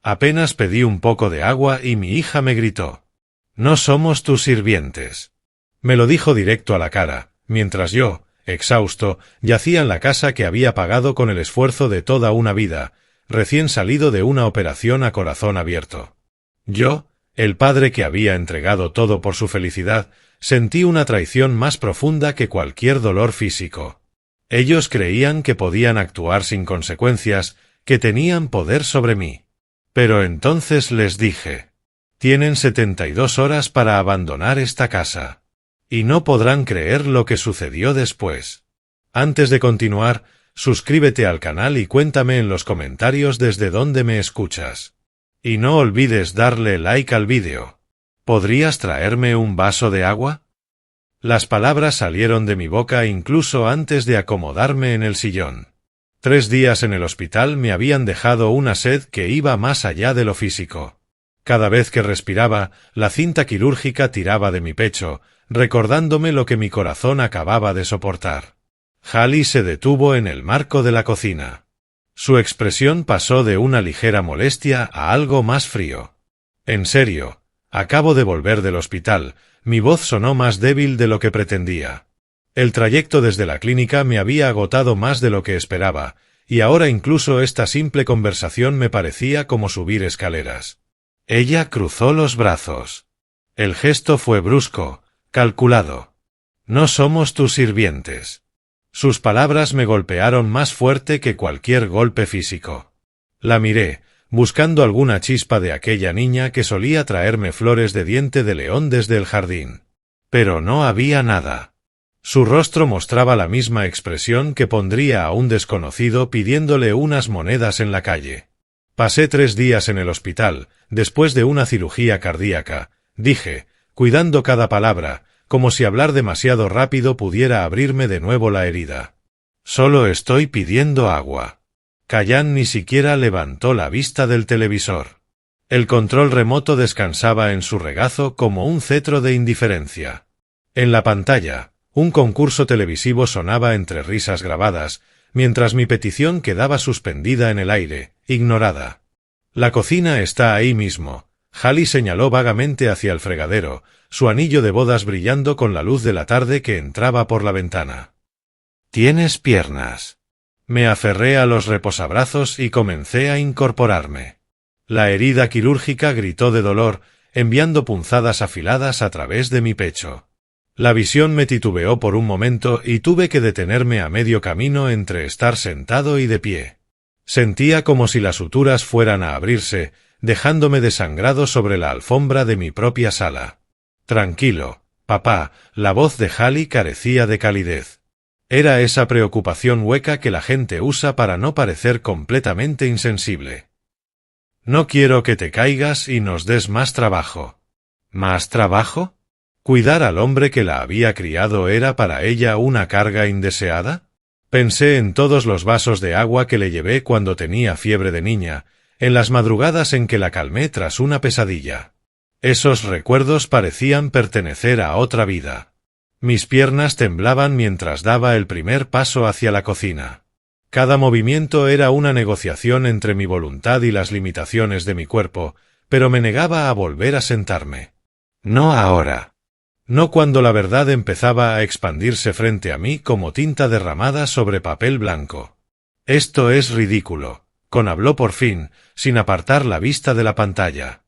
Apenas pedí un poco de agua y mi hija me gritó: «No somos tus sirvientes». Me lo dijo directo a la cara, mientras yo, exhausto, yacía en la casa que había pagado con el esfuerzo de toda una vida, recién salido de una operación a corazón abierto. Yo, el padre que había entregado todo por su felicidad, sentí una traición más profunda que cualquier dolor físico. Ellos creían que podían actuar sin consecuencias, que tenían poder sobre mí. Pero entonces les dije: «Tienen 72 horas para abandonar esta casa. Y no podrán creer lo que sucedió después». Antes de continuar, suscríbete al canal y cuéntame en los comentarios desde dónde me escuchas. Y no olvides darle like al vídeo. ¿Podrías traerme un vaso de agua? Las palabras salieron de mi boca incluso antes de acomodarme en el sillón. 3 días en el hospital me habían dejado una sed que iba más allá de lo físico. Cada vez que respiraba, la cinta quirúrgica tiraba de mi pecho, recordándome lo que mi corazón acababa de soportar. Hallie se detuvo en el marco de la cocina. Su expresión pasó de una ligera molestia a algo más frío. «En serio, acabo de volver del hospital». Mi voz sonó más débil de lo que pretendía. El trayecto desde la clínica me había agotado más de lo que esperaba, y ahora incluso esta simple conversación me parecía como subir escaleras. Ella cruzó los brazos. El gesto fue brusco, calculado. «No somos tus sirvientes». Sus palabras me golpearon más fuerte que cualquier golpe físico. La miré, buscando alguna chispa de aquella niña que solía traerme flores de diente de león desde el jardín. Pero no había nada. Su rostro mostraba la misma expresión que pondría a un desconocido pidiéndole unas monedas en la calle. «Pasé 3 días en el hospital, después de una cirugía cardíaca», dije, cuidando cada palabra, como si hablar demasiado rápido pudiera abrirme de nuevo la herida. «Solo estoy pidiendo agua». Kayan ni siquiera levantó la vista del televisor. El control remoto descansaba en su regazo como un cetro de indiferencia. En la pantalla, un concurso televisivo sonaba entre risas grabadas, mientras mi petición quedaba suspendida en el aire, ignorada. «La cocina está ahí mismo». Hallie señaló vagamente hacia el fregadero, su anillo de bodas brillando con la luz de la tarde que entraba por la ventana. «Tienes piernas». Me aferré a los reposabrazos y comencé a incorporarme. La herida quirúrgica gritó de dolor, enviando punzadas afiladas a través de mi pecho. La visión me titubeó por un momento y tuve que detenerme a medio camino entre estar sentado y de pie. Sentía como si las suturas fueran a abrirse, dejándome desangrado sobre la alfombra de mi propia sala. «Tranquilo, papá», la voz de Hallie carecía de calidez. Era esa preocupación hueca que la gente usa para no parecer completamente insensible. «No quiero que te caigas y nos des más trabajo». ¿Más trabajo? ¿Cuidar al hombre que la había criado era para ella una carga indeseada? Pensé en todos los vasos de agua que le llevé cuando tenía fiebre de niña, en las madrugadas en que la calmé tras una pesadilla. Esos recuerdos parecían pertenecer a otra vida. Mis piernas temblaban mientras daba el primer paso hacia la cocina. Cada movimiento era una negociación entre mi voluntad y las limitaciones de mi cuerpo, pero me negaba a volver a sentarme. No ahora. No cuando la verdad empezaba a expandirse frente a mí como tinta derramada sobre papel blanco. «Esto es ridículo», habló por fin, sin apartar la vista de la pantalla.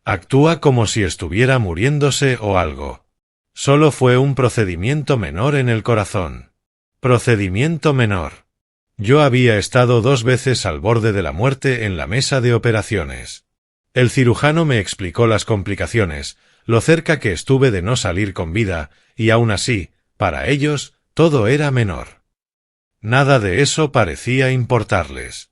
«Actúa como si estuviera muriéndose o algo». Solo fue un procedimiento menor en el corazón. Procedimiento menor. Yo había estado 2 veces al borde de la muerte en la mesa de operaciones. El cirujano me explicó las complicaciones, lo cerca que estuve de no salir con vida, y aún así, para ellos, todo era menor. Nada de eso parecía importarles.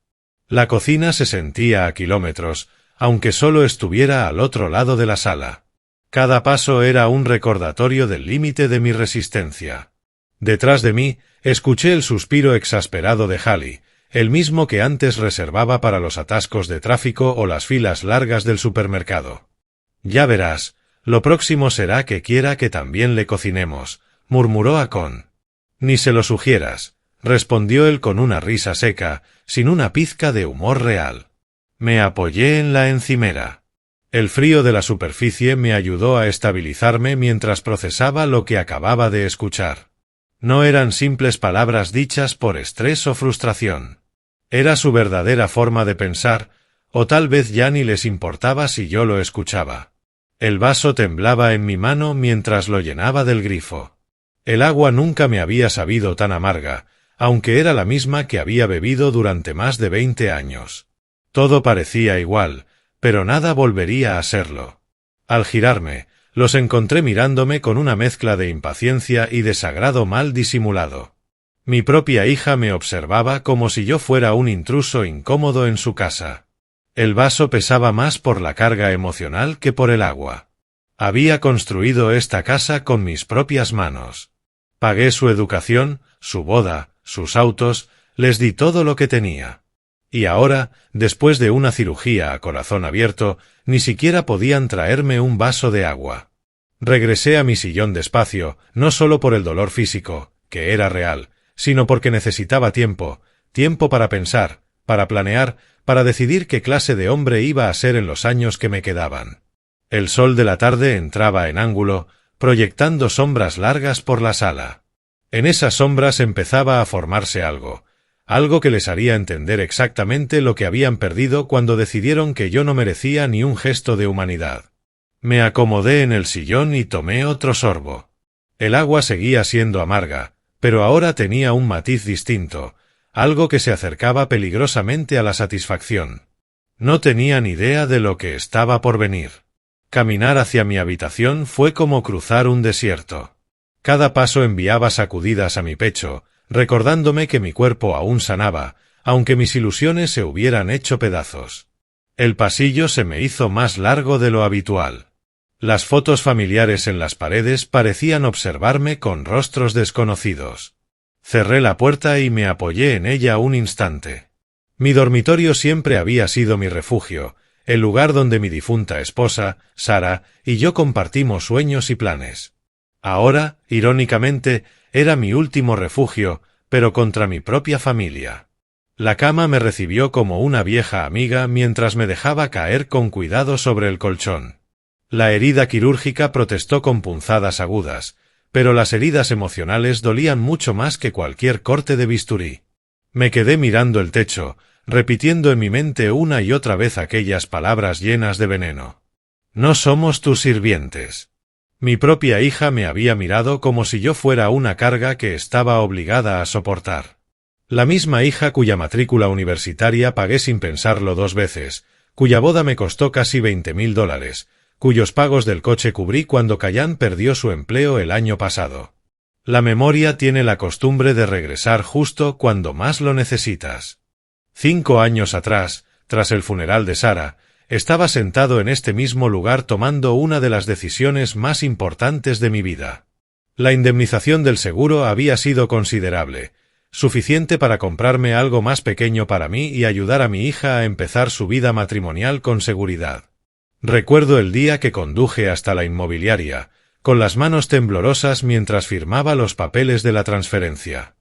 La cocina se sentía a kilómetros, aunque solo estuviera al otro lado de la sala. Cada paso era un recordatorio del límite de mi resistencia. Detrás de mí, escuché el suspiro exasperado de Hallie, el mismo que antes reservaba para los atascos de tráfico o las filas largas del supermercado. «Ya verás, lo próximo será que quiera que también le cocinemos», murmuró Akon. «Ni se lo sugieras», respondió él con una risa seca, sin una pizca de humor real. Me apoyé en la encimera. El frío de la superficie me ayudó a estabilizarme mientras procesaba lo que acababa de escuchar. No eran simples palabras dichas por estrés o frustración. Era su verdadera forma de pensar, o tal vez ya ni les importaba si yo lo escuchaba. El vaso temblaba en mi mano mientras lo llenaba del grifo. El agua nunca me había sabido tan amarga, aunque era la misma que había bebido durante más de 20 años. Todo parecía igual, pero nada volvería a serlo. Al girarme, los encontré mirándome con una mezcla de impaciencia y desagrado mal disimulado. Mi propia hija me observaba como si yo fuera un intruso incómodo en su casa. El vaso pesaba más por la carga emocional que por el agua. Había construido esta casa con mis propias manos. Pagué su educación, su boda, sus autos, les di todo lo que tenía. Y ahora, después de una cirugía a corazón abierto, ni siquiera podían traerme un vaso de agua. Regresé a mi sillón despacio, no solo por el dolor físico, que era real, sino porque necesitaba tiempo para pensar, para planear, para decidir qué clase de hombre iba a ser en los años que me quedaban. El sol de la tarde entraba en ángulo, proyectando sombras largas por la sala. En esas sombras empezaba a formarse algo que les haría entender exactamente lo que habían perdido cuando decidieron que yo no merecía ni un gesto de humanidad. Me acomodé en el sillón y tomé otro sorbo. El agua seguía siendo amarga, pero ahora tenía un matiz distinto, algo que se acercaba peligrosamente a la satisfacción. No tenía ni idea de lo que estaba por venir. Caminar hacia mi habitación fue como cruzar un desierto. Cada paso enviaba sacudidas a mi pecho, recordándome que mi cuerpo aún sanaba, aunque mis ilusiones se hubieran hecho pedazos. El pasillo se me hizo más largo de lo habitual. Las fotos familiares en las paredes parecían observarme con rostros desconocidos. Cerré la puerta y me apoyé en ella un instante. Mi dormitorio siempre había sido mi refugio, el lugar donde mi difunta esposa, Sara, y yo compartimos sueños y planes. Ahora, irónicamente, era mi último refugio, pero contra mi propia familia. La cama me recibió como una vieja amiga mientras me dejaba caer con cuidado sobre el colchón. La herida quirúrgica protestó con punzadas agudas, pero las heridas emocionales dolían mucho más que cualquier corte de bisturí. Me quedé mirando el techo, repitiendo en mi mente una y otra vez aquellas palabras llenas de veneno. No somos tus sirvientes. Mi propia hija me había mirado como si yo fuera una carga que estaba obligada a soportar. La misma hija cuya matrícula universitaria pagué sin pensarlo 2 veces, cuya boda me costó casi $20,000, cuyos pagos del coche cubrí cuando Callan perdió su empleo el año pasado. La memoria tiene la costumbre de regresar justo cuando más lo necesitas. 5 años atrás, tras el funeral de Sara, estaba sentado en este mismo lugar tomando una de las decisiones más importantes de mi vida. La indemnización del seguro había sido considerable, suficiente para comprarme algo más pequeño para mí y ayudar a mi hija a empezar su vida matrimonial con seguridad. Recuerdo el día que conduje hasta la inmobiliaria, con las manos temblorosas mientras firmaba los papeles de la transferencia.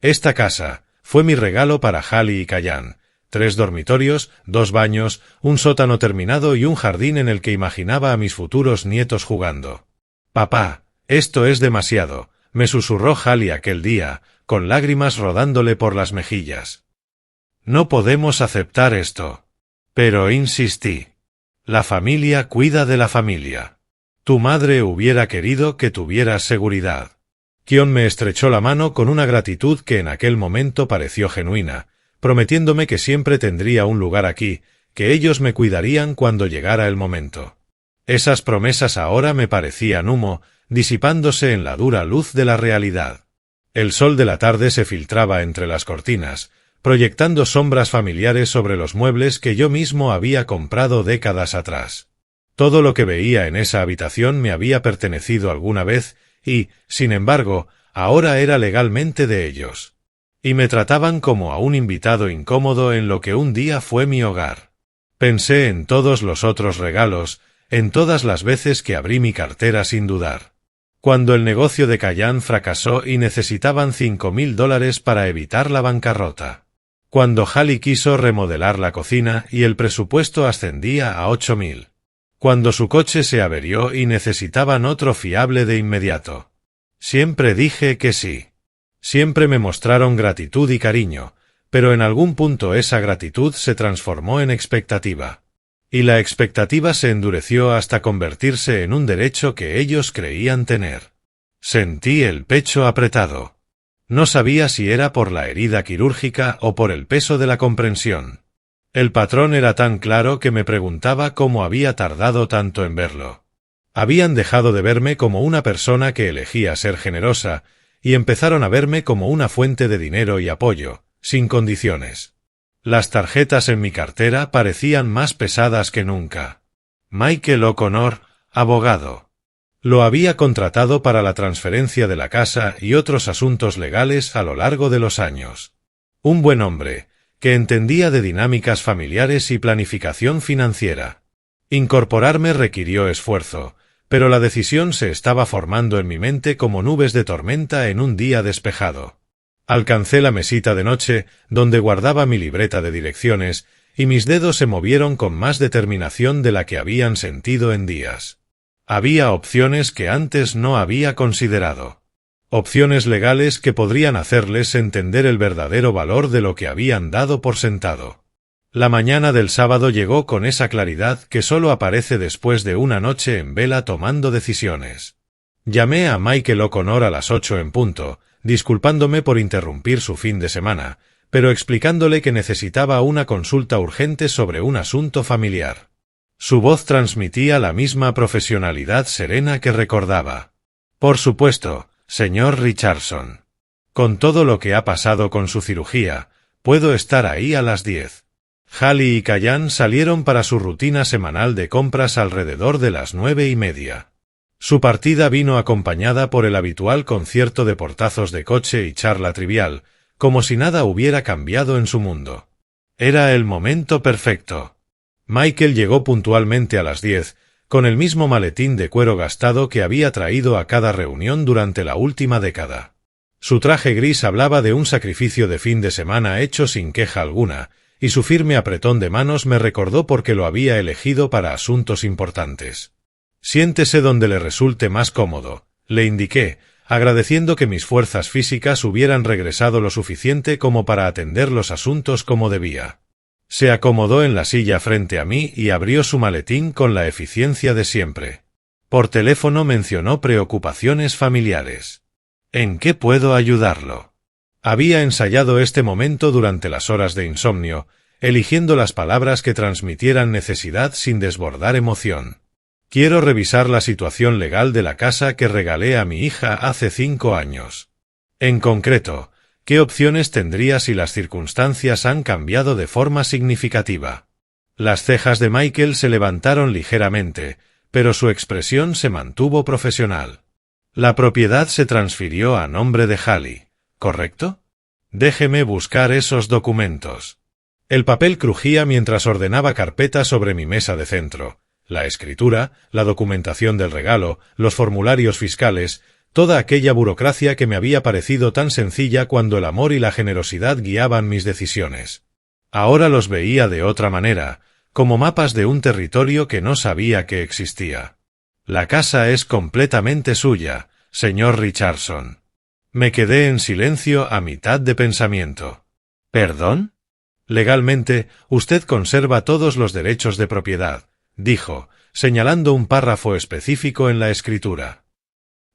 Esta casa, fue mi regalo para Hallie y Callan. 3 dormitorios, 2 baños, un sótano terminado y un jardín en el que imaginaba a mis futuros nietos jugando. «Papá, esto es demasiado», me susurró Hallie aquel día, con lágrimas rodándole por las mejillas. «No podemos aceptar esto». Pero insistí. «La familia cuida de la familia. Tu madre hubiera querido que tuvieras seguridad». Kion me estrechó la mano con una gratitud que en aquel momento pareció genuina, prometiéndome que siempre tendría un lugar aquí, que ellos me cuidarían cuando llegara el momento. Esas promesas ahora me parecían humo, disipándose en la dura luz de la realidad. El sol de la tarde se filtraba entre las cortinas, proyectando sombras familiares sobre los muebles que yo mismo había comprado décadas atrás. Todo lo que veía en esa habitación me había pertenecido alguna vez y, sin embargo, ahora era legalmente de ellos. Y me trataban como a un invitado incómodo en lo que un día fue mi hogar. Pensé en todos los otros regalos, en todas las veces que abrí mi cartera sin dudar. Cuando el negocio de Callan fracasó y necesitaban $5,000 para evitar la bancarrota. Cuando Halley quiso remodelar la cocina y el presupuesto ascendía a 8.000. Cuando su coche se averió y necesitaban otro fiable de inmediato. Siempre dije que sí. Siempre me mostraron gratitud y cariño, pero en algún punto esa gratitud se transformó en expectativa. Y la expectativa se endureció hasta convertirse en un derecho que ellos creían tener. Sentí el pecho apretado. No sabía si era por la herida quirúrgica o por el peso de la comprensión. El patrón era tan claro que me preguntaba cómo había tardado tanto en verlo. Habían dejado de verme como una persona que elegía ser generosa y empezaron a verme como una fuente de dinero y apoyo, sin condiciones. Las tarjetas en mi cartera parecían más pesadas que nunca. Michael O'Connor, abogado. Lo había contratado para la transferencia de la casa y otros asuntos legales a lo largo de los años. Un buen hombre, que entendía de dinámicas familiares y planificación financiera. Incorporarme requirió esfuerzo, pero la decisión se estaba formando en mi mente como nubes de tormenta en un día despejado. Alcancé la mesita de noche, donde guardaba mi libreta de direcciones, y mis dedos se movieron con más determinación de la que habían sentido en días. Había opciones que antes no había considerado. Opciones legales que podrían hacerles entender el verdadero valor de lo que habían dado por sentado. La mañana del sábado llegó con esa claridad que solo aparece después de una noche en vela tomando decisiones. Llamé a Michael O'Connor a las 8 en punto, disculpándome por interrumpir su fin de semana, pero explicándole que necesitaba una consulta urgente sobre un asunto familiar. Su voz transmitía la misma profesionalidad serena que recordaba. Por supuesto, señor Richardson. Con todo lo que ha pasado con su cirugía, puedo estar ahí a las 10. Halley y Callan salieron para su rutina semanal de compras alrededor de las 9:30. Su partida vino acompañada por el habitual concierto de portazos de coche y charla trivial, como si nada hubiera cambiado en su mundo. Era el momento perfecto. Michael llegó puntualmente a las 10, con el mismo maletín de cuero gastado que había traído a cada reunión durante la última década. Su traje gris hablaba de un sacrificio de fin de semana hecho sin queja alguna, y su firme apretón de manos me recordó por qué lo había elegido para asuntos importantes. Siéntese donde le resulte más cómodo, le indiqué, agradeciendo que mis fuerzas físicas hubieran regresado lo suficiente como para atender los asuntos como debía. Se acomodó en la silla frente a mí y abrió su maletín con la eficiencia de siempre. Por teléfono mencionó preocupaciones familiares. ¿En qué puedo ayudarlo? Había ensayado este momento durante las horas de insomnio, eligiendo las palabras que transmitieran necesidad sin desbordar emoción. Quiero revisar la situación legal de la casa que regalé a mi hija hace 5 años. En concreto, ¿qué opciones tendría si las circunstancias han cambiado de forma significativa? Las cejas de Michael se levantaron ligeramente, pero su expresión se mantuvo profesional. La propiedad se transfirió a nombre de Halley, ¿correcto? Déjeme buscar esos documentos. El papel crujía mientras ordenaba carpetas sobre mi mesa de centro. La escritura, la documentación del regalo, los formularios fiscales, toda aquella burocracia que me había parecido tan sencilla cuando el amor y la generosidad guiaban mis decisiones. Ahora los veía de otra manera, como mapas de un territorio que no sabía que existía. La casa es completamente suya, señor Richardson. Me quedé en silencio a mitad de pensamiento. ¿Perdón? Legalmente, usted conserva todos los derechos de propiedad, dijo, señalando un párrafo específico en la escritura.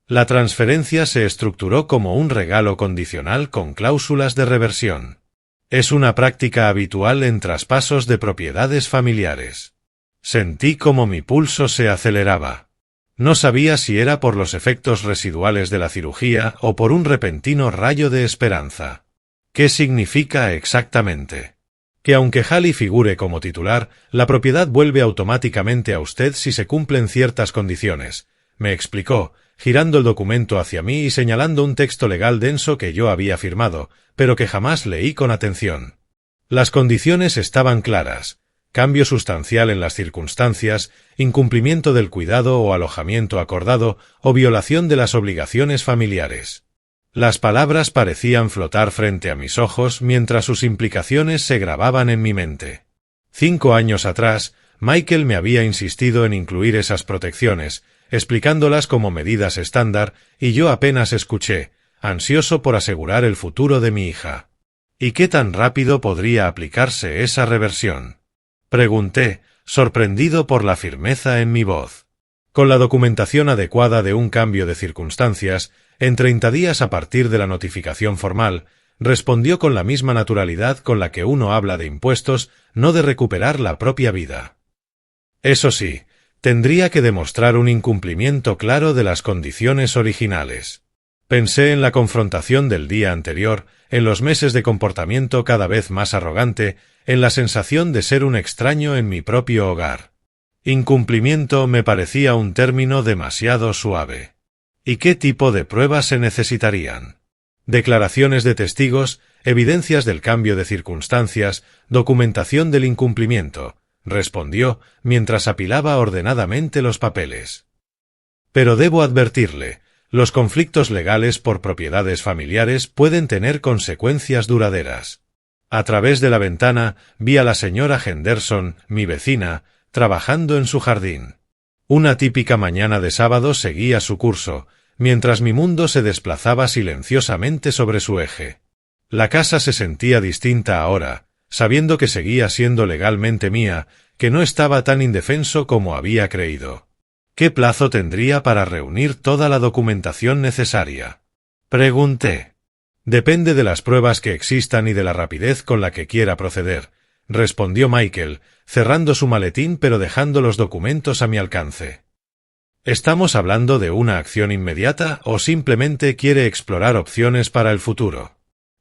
La transferencia se estructuró como un regalo condicional con cláusulas de reversión. Es una práctica habitual en traspasos de propiedades familiares. Sentí como mi pulso se aceleraba. No sabía si era por los efectos residuales de la cirugía o por un repentino rayo de esperanza. ¿Qué significa exactamente? Que aunque Halley figure como titular, la propiedad vuelve automáticamente a usted si se cumplen ciertas condiciones, me explicó, girando el documento hacia mí y señalando un texto legal denso que yo había firmado, pero que jamás leí con atención. Las condiciones estaban claras: cambio sustancial en las circunstancias, incumplimiento del cuidado o alojamiento acordado, o violación de las obligaciones familiares. Las palabras parecían flotar frente a mis ojos mientras sus implicaciones se grababan en mi mente. 5 años atrás, Michael me había insistido en incluir esas protecciones, explicándolas como medidas estándar, y yo apenas escuché, ansioso por asegurar el futuro de mi hija. ¿Y qué tan rápido podría aplicarse esa reversión? Pregunté, sorprendido por la firmeza en mi voz. Con la documentación adecuada de un cambio de circunstancias, en 30 días a partir de la notificación formal, respondió con la misma naturalidad con la que uno habla de impuestos, no de recuperar la propia vida. Eso sí, tendría que demostrar un incumplimiento claro de las condiciones originales. Pensé en la confrontación del día anterior, en los meses de comportamiento cada vez más arrogante, en la sensación de ser un extraño en mi propio hogar. Incumplimiento me parecía un término demasiado suave. ¿Y qué tipo de pruebas se necesitarían? Declaraciones de testigos, evidencias del cambio de circunstancias, documentación del incumplimiento, respondió, mientras apilaba ordenadamente los papeles. Pero debo advertirle, los conflictos legales por propiedades familiares pueden tener consecuencias duraderas. A través de la ventana vi a la señora Henderson, mi vecina, trabajando en su jardín. Una típica mañana de sábado seguía su curso, mientras mi mundo se desplazaba silenciosamente sobre su eje. La casa se sentía distinta ahora, sabiendo que seguía siendo legalmente mía, que no estaba tan indefenso como había creído. ¿Qué plazo tendría para reunir toda la documentación necesaria? Pregunté. Depende de las pruebas que existan y de la rapidez con la que quiera proceder, respondió Michael, cerrando su maletín pero dejando los documentos a mi alcance. ¿Estamos hablando de una acción inmediata o simplemente quiere explorar opciones para el futuro?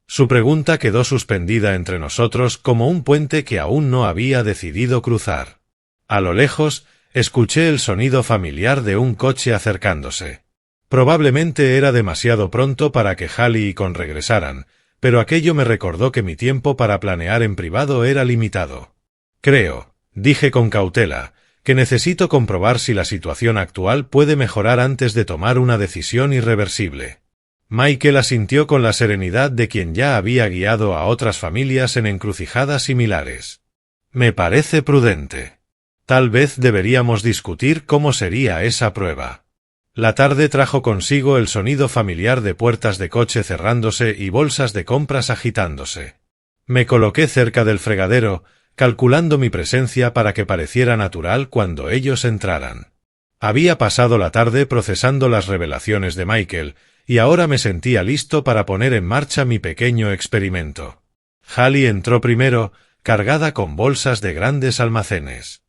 Su pregunta quedó suspendida entre nosotros como un puente que aún no había decidido cruzar. A lo lejos, escuché el sonido familiar de un coche acercándose. Probablemente era demasiado pronto para que Hallie y Con regresaran, pero aquello me recordó que mi tiempo para planear en privado era limitado. Creo, dije con cautela, que necesito comprobar si la situación actual puede mejorar antes de tomar una decisión irreversible. Michael asintió con la serenidad de quien ya había guiado a otras familias en encrucijadas similares. Me parece prudente. Tal vez deberíamos discutir cómo sería esa prueba. La tarde trajo consigo el sonido familiar de puertas de coche cerrándose y bolsas de compras agitándose. Me coloqué cerca del fregadero, calculando mi presencia para que pareciera natural cuando ellos entraran. Había pasado la tarde procesando las revelaciones de Michael, y ahora me sentía listo para poner en marcha mi pequeño experimento. Hallie entró primero, cargada con bolsas de grandes almacenes.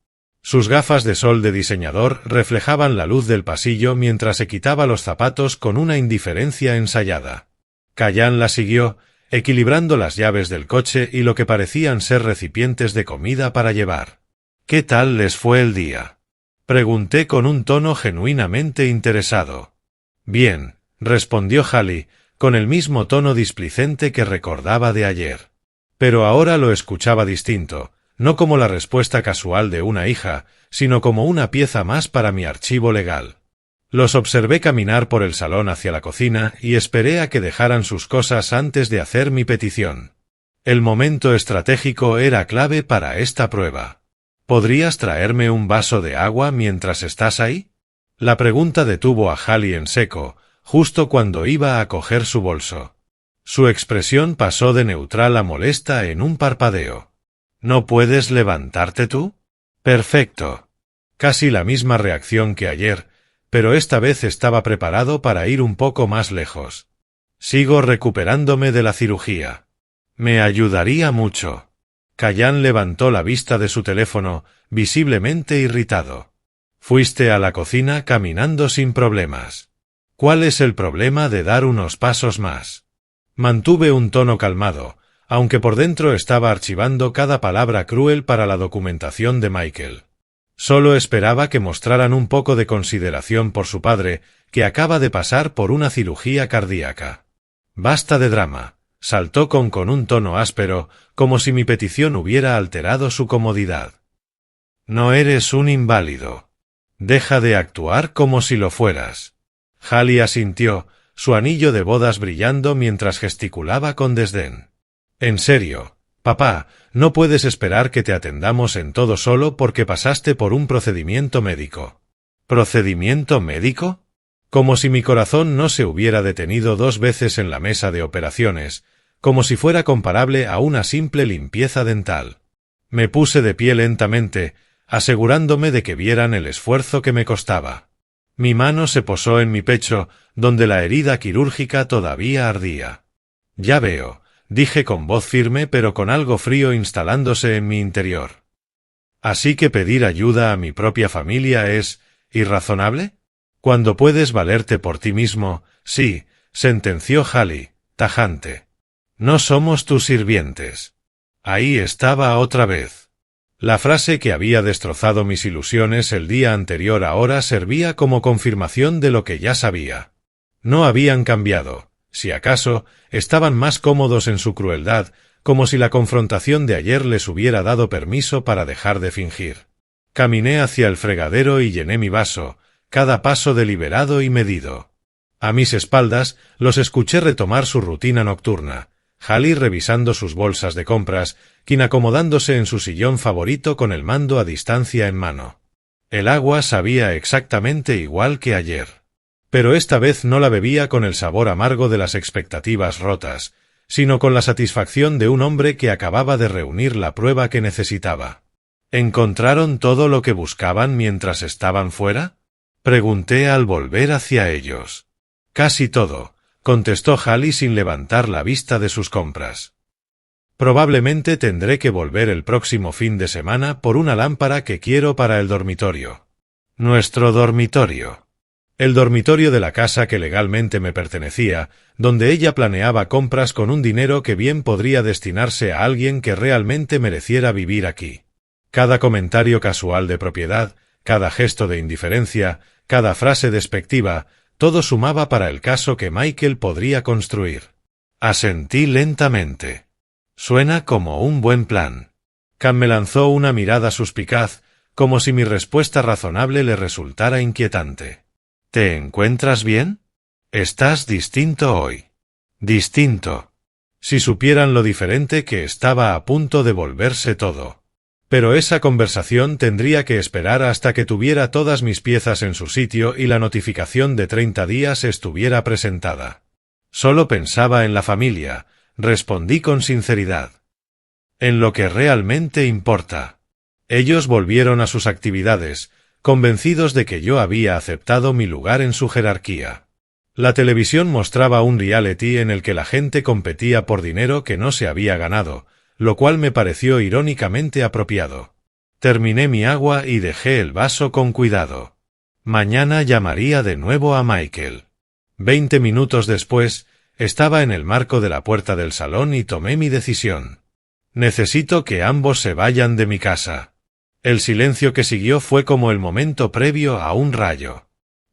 Sus gafas de sol de diseñador reflejaban la luz del pasillo mientras se quitaba los zapatos con una indiferencia ensayada. Callan la siguió, equilibrando las llaves del coche y lo que parecían ser recipientes de comida para llevar. ¿Qué tal les fue el día? Pregunté con un tono genuinamente interesado. Bien, respondió Hallie, con el mismo tono displicente que recordaba de ayer. Pero ahora lo escuchaba distinto, no como la respuesta casual de una hija, sino como una pieza más para mi archivo legal. Los observé caminar por el salón hacia la cocina y esperé a que dejaran sus cosas antes de hacer mi petición. El momento estratégico era clave para esta prueba. ¿Podrías traerme un vaso de agua mientras estás ahí? La pregunta detuvo a Hallie en seco, justo cuando iba a coger su bolso. Su expresión pasó de neutral a molesta en un parpadeo. ¿No puedes levantarte tú? Perfecto. Casi la misma reacción que ayer, pero esta vez estaba preparado para ir un poco más lejos. Sigo recuperándome de la cirugía. Me ayudaría mucho. Callan levantó la vista de su teléfono, visiblemente irritado. Fuiste a la cocina caminando sin problemas. ¿Cuál es el problema de dar unos pasos más? Mantuve un tono calmado, aunque por dentro estaba archivando cada palabra cruel para la documentación de Michael. Solo esperaba que mostraran un poco de consideración por su padre, que acaba de pasar por una cirugía cardíaca. Basta de drama, saltó con un tono áspero, como si mi petición hubiera alterado su comodidad. No eres un inválido. Deja de actuar como si lo fueras. Hallie asintió, su anillo de bodas brillando mientras gesticulaba con desdén. En serio, papá, no puedes esperar que te atendamos en todo solo porque pasaste por un procedimiento médico. ¿Procedimiento médico? Como si mi corazón no se hubiera detenido 2 veces en la mesa de operaciones, como si fuera comparable a una simple limpieza dental. Me puse de pie lentamente, asegurándome de que vieran el esfuerzo que me costaba. Mi mano se posó en mi pecho, donde la herida quirúrgica todavía ardía. Ya veo, dije con voz firme pero con algo frío instalándose en mi interior. ¿Así que pedir ayuda a mi propia familia es irrazonable? Cuando puedes valerte por ti mismo, sí, sentenció Hallie, tajante. No somos tus sirvientes. Ahí estaba otra vez. La frase que había destrozado mis ilusiones el día anterior ahora servía como confirmación de lo que ya sabía. No habían cambiado, si acaso, estaban más cómodos en su crueldad, como si la confrontación de ayer les hubiera dado permiso para dejar de fingir. Caminé hacia el fregadero y llené mi vaso, cada paso deliberado y medido. A mis espaldas los escuché retomar su rutina nocturna, Hallie revisando sus bolsas de compras, Quinn acomodándose en su sillón favorito con el mando a distancia en mano. El agua sabía exactamente igual que ayer. Pero esta vez no la bebía con el sabor amargo de las expectativas rotas, sino con la satisfacción de un hombre que acababa de reunir la prueba que necesitaba. ¿Encontraron todo lo que buscaban mientras estaban fuera? Pregunté al volver hacia ellos. Casi todo, contestó Hallie sin levantar la vista de sus compras. Probablemente tendré que volver el próximo fin de semana por una lámpara que quiero para el dormitorio. Nuestro dormitorio. El dormitorio de la casa que legalmente me pertenecía, donde ella planeaba compras con un dinero que bien podría destinarse a alguien que realmente mereciera vivir aquí. Cada comentario casual de propiedad, cada gesto de indiferencia, cada frase despectiva, todo sumaba para el caso que Michael podría construir. Asentí lentamente. Suena como un buen plan. Cam me lanzó una mirada suspicaz, como si mi respuesta razonable le resultara inquietante. ¿Te encuentras bien? Estás distinto hoy. Distinto. Si supieran lo diferente que estaba a punto de volverse todo. Pero esa conversación tendría que esperar hasta que tuviera todas mis piezas en su sitio y la notificación de 30 días estuviera presentada. Solo pensaba en la familia, respondí con sinceridad. En lo que realmente importa. Ellos volvieron a sus actividades, convencidos de que yo había aceptado mi lugar en su jerarquía. La televisión mostraba un reality en el que la gente competía por dinero que no se había ganado, lo cual me pareció irónicamente apropiado. Terminé mi agua y dejé el vaso con cuidado. Mañana llamaría de nuevo a Michael. 20 minutos después, estaba en el marco de la puerta del salón y tomé mi decisión. Necesito que ambos se vayan de mi casa. El silencio que siguió fue como el momento previo a un rayo.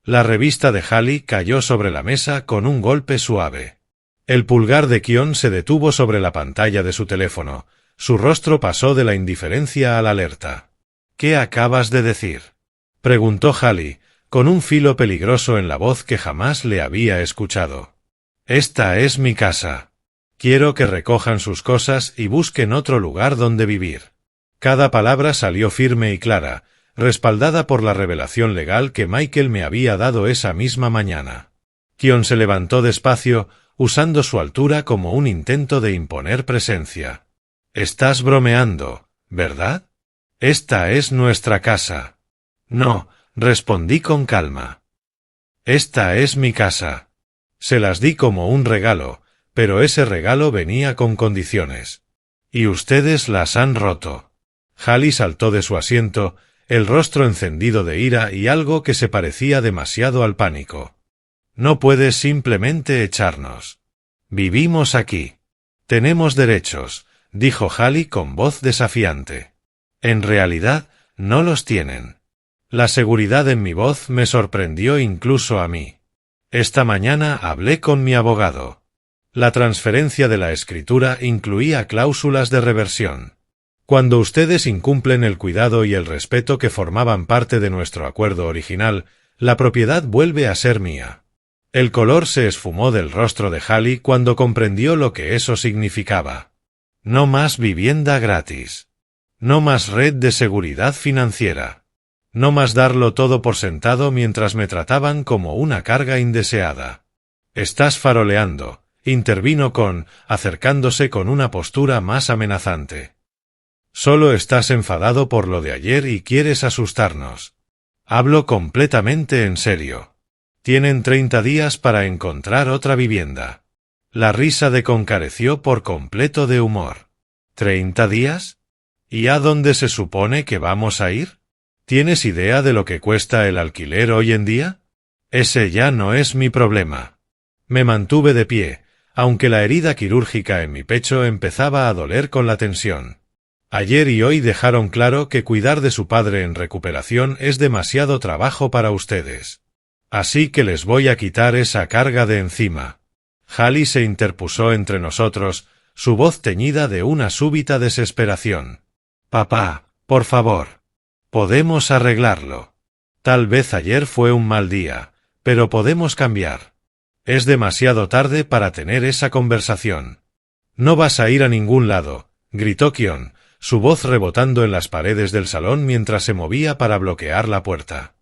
La revista de Hallie cayó sobre la mesa con un golpe suave. El pulgar de Kion se detuvo sobre la pantalla de su teléfono. Su rostro pasó de la indiferencia a la alerta. ¿Qué acabas de decir?, preguntó Hallie, con un filo peligroso en la voz que jamás le había escuchado. Esta es mi casa. Quiero que recojan sus cosas y busquen otro lugar donde vivir. Cada palabra salió firme y clara, respaldada por la revelación legal que Michael me había dado esa misma mañana. Kion se levantó despacio, usando su altura como un intento de imponer presencia. Estás bromeando, ¿verdad? Esta es nuestra casa. No, respondí con calma. Esta es mi casa. Se las di como un regalo, pero ese regalo venía con condiciones. Y ustedes las han roto. Hallie saltó de su asiento, el rostro encendido de ira y algo que se parecía demasiado al pánico. No puedes simplemente echarnos. Vivimos aquí. Tenemos derechos, dijo Hallie con voz desafiante. En realidad, no los tienen. La seguridad en mi voz me sorprendió incluso a mí. Esta mañana hablé con mi abogado. La transferencia de la escritura incluía cláusulas de reversión. Cuando ustedes incumplen el cuidado y el respeto que formaban parte de nuestro acuerdo original, la propiedad vuelve a ser mía. El color se esfumó del rostro de Hallie cuando comprendió lo que eso significaba. No más vivienda gratis. No más red de seguridad financiera. No más darlo todo por sentado mientras me trataban como una carga indeseada. Estás faroleando, intervino acercándose con una postura más amenazante. Solo estás enfadado por lo de ayer y quieres asustarnos. Hablo completamente en serio. Tienen 30 días para encontrar otra vivienda. La risa de Con careció por completo de humor. ¿30 días? ¿Y a dónde se supone que vamos a ir? ¿Tienes idea de lo que cuesta el alquiler hoy en día? Ese ya no es mi problema. Me mantuve de pie, aunque la herida quirúrgica en mi pecho empezaba a doler con la tensión. Ayer y hoy dejaron claro que cuidar de su padre en recuperación es demasiado trabajo para ustedes. Así que les voy a quitar esa carga de encima. Hallie se interpuso entre nosotros, su voz teñida de una súbita desesperación. Papá, por favor. Podemos arreglarlo. Tal vez ayer fue un mal día, pero podemos cambiar. Es demasiado tarde para tener esa conversación. No vas a ir a ningún lado, gritó Kion, su voz rebotando en las paredes del salón mientras se movía para bloquear la puerta.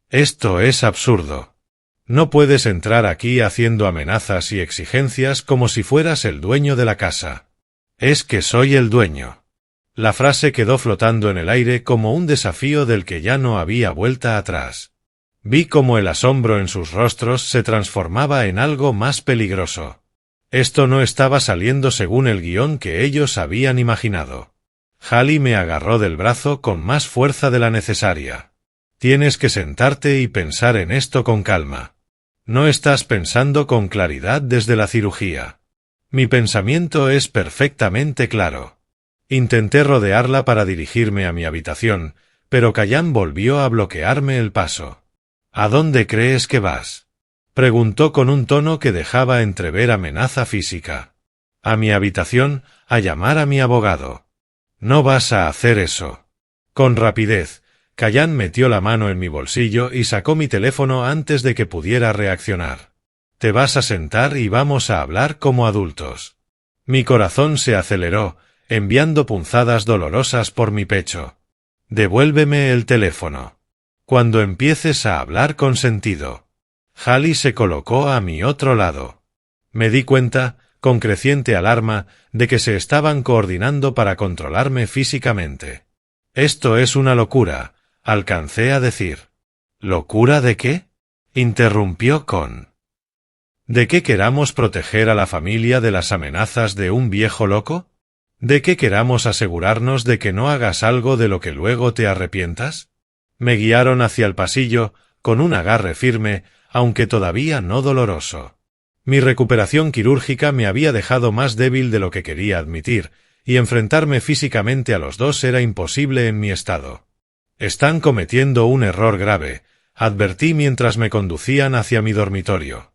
Esto es absurdo. No puedes entrar aquí haciendo amenazas y exigencias como si fueras el dueño de la casa. Es que soy el dueño. La frase quedó flotando en el aire como un desafío del que ya no había vuelta atrás. Vi cómo el asombro en sus rostros se transformaba en algo más peligroso. Esto no estaba saliendo según el guión que ellos habían imaginado. Hallie me agarró del brazo con más fuerza de la necesaria. Tienes que sentarte y pensar en esto con calma. No estás pensando con claridad desde la cirugía. Mi pensamiento es perfectamente claro. Intenté rodearla para dirigirme a mi habitación, pero Kayan volvió a bloquearme el paso. ¿A dónde crees que vas? Preguntó con un tono que dejaba entrever amenaza física. A mi habitación, a llamar a mi abogado. No vas a hacer eso. Con rapidez, Kayan metió la mano en mi bolsillo y sacó mi teléfono antes de que pudiera reaccionar. Te vas a sentar y vamos a hablar como adultos. Mi corazón se aceleró, enviando punzadas dolorosas por mi pecho. Devuélveme el teléfono. Cuando empieces a hablar con sentido. Hallie se colocó a mi otro lado. Me di cuenta, con creciente alarma, de que se estaban coordinando para controlarme físicamente. Esto es una locura, alcancé a decir. ¿Locura de qué? Interrumpió Con. ¿De qué queramos proteger a la familia de las amenazas de un viejo loco? ¿De qué queramos asegurarnos de que no hagas algo de lo que luego te arrepientas? Me guiaron hacia el pasillo, con un agarre firme, aunque todavía no doloroso. Mi recuperación quirúrgica me había dejado más débil de lo que quería admitir, y enfrentarme físicamente a los dos era imposible en mi estado. Están cometiendo un error grave, advertí mientras me conducían hacia mi dormitorio.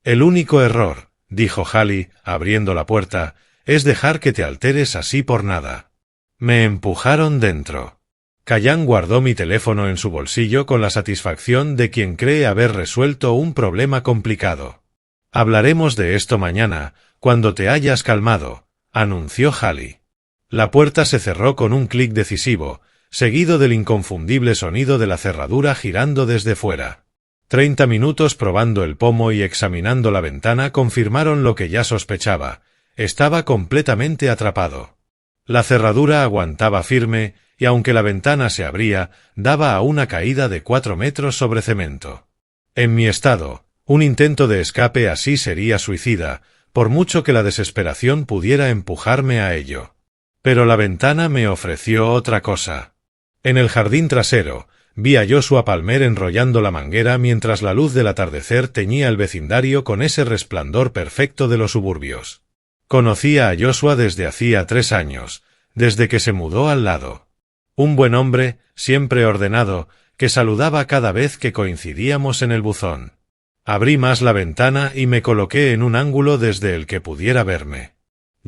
El único error, dijo Hallie, abriendo la puerta, es dejar que te alteres así por nada. Me empujaron dentro. Kayan guardó mi teléfono en su bolsillo con la satisfacción de quien cree haber resuelto un problema complicado. Hablaremos de esto mañana, cuando te hayas calmado, anunció Hallie. La puerta se cerró con un clic decisivo, seguido del inconfundible sonido de la cerradura girando desde fuera. 30 minutos probando el pomo y examinando la ventana confirmaron lo que ya sospechaba. Estaba completamente atrapado. La cerradura aguantaba firme, y aunque la ventana se abría, daba a una caída de 4 metros sobre cemento. En mi estado, un intento de escape así sería suicida, por mucho que la desesperación pudiera empujarme a ello. Pero la ventana me ofreció otra cosa. En el jardín trasero, vi a Joshua Palmer enrollando la manguera mientras la luz del atardecer teñía el vecindario con ese resplandor perfecto de los suburbios. Conocía a Joshua desde hacía 3 años, desde que se mudó al lado. Un buen hombre, siempre ordenado, que saludaba cada vez que coincidíamos en el buzón. Abrí más la ventana y me coloqué en un ángulo desde el que pudiera verme.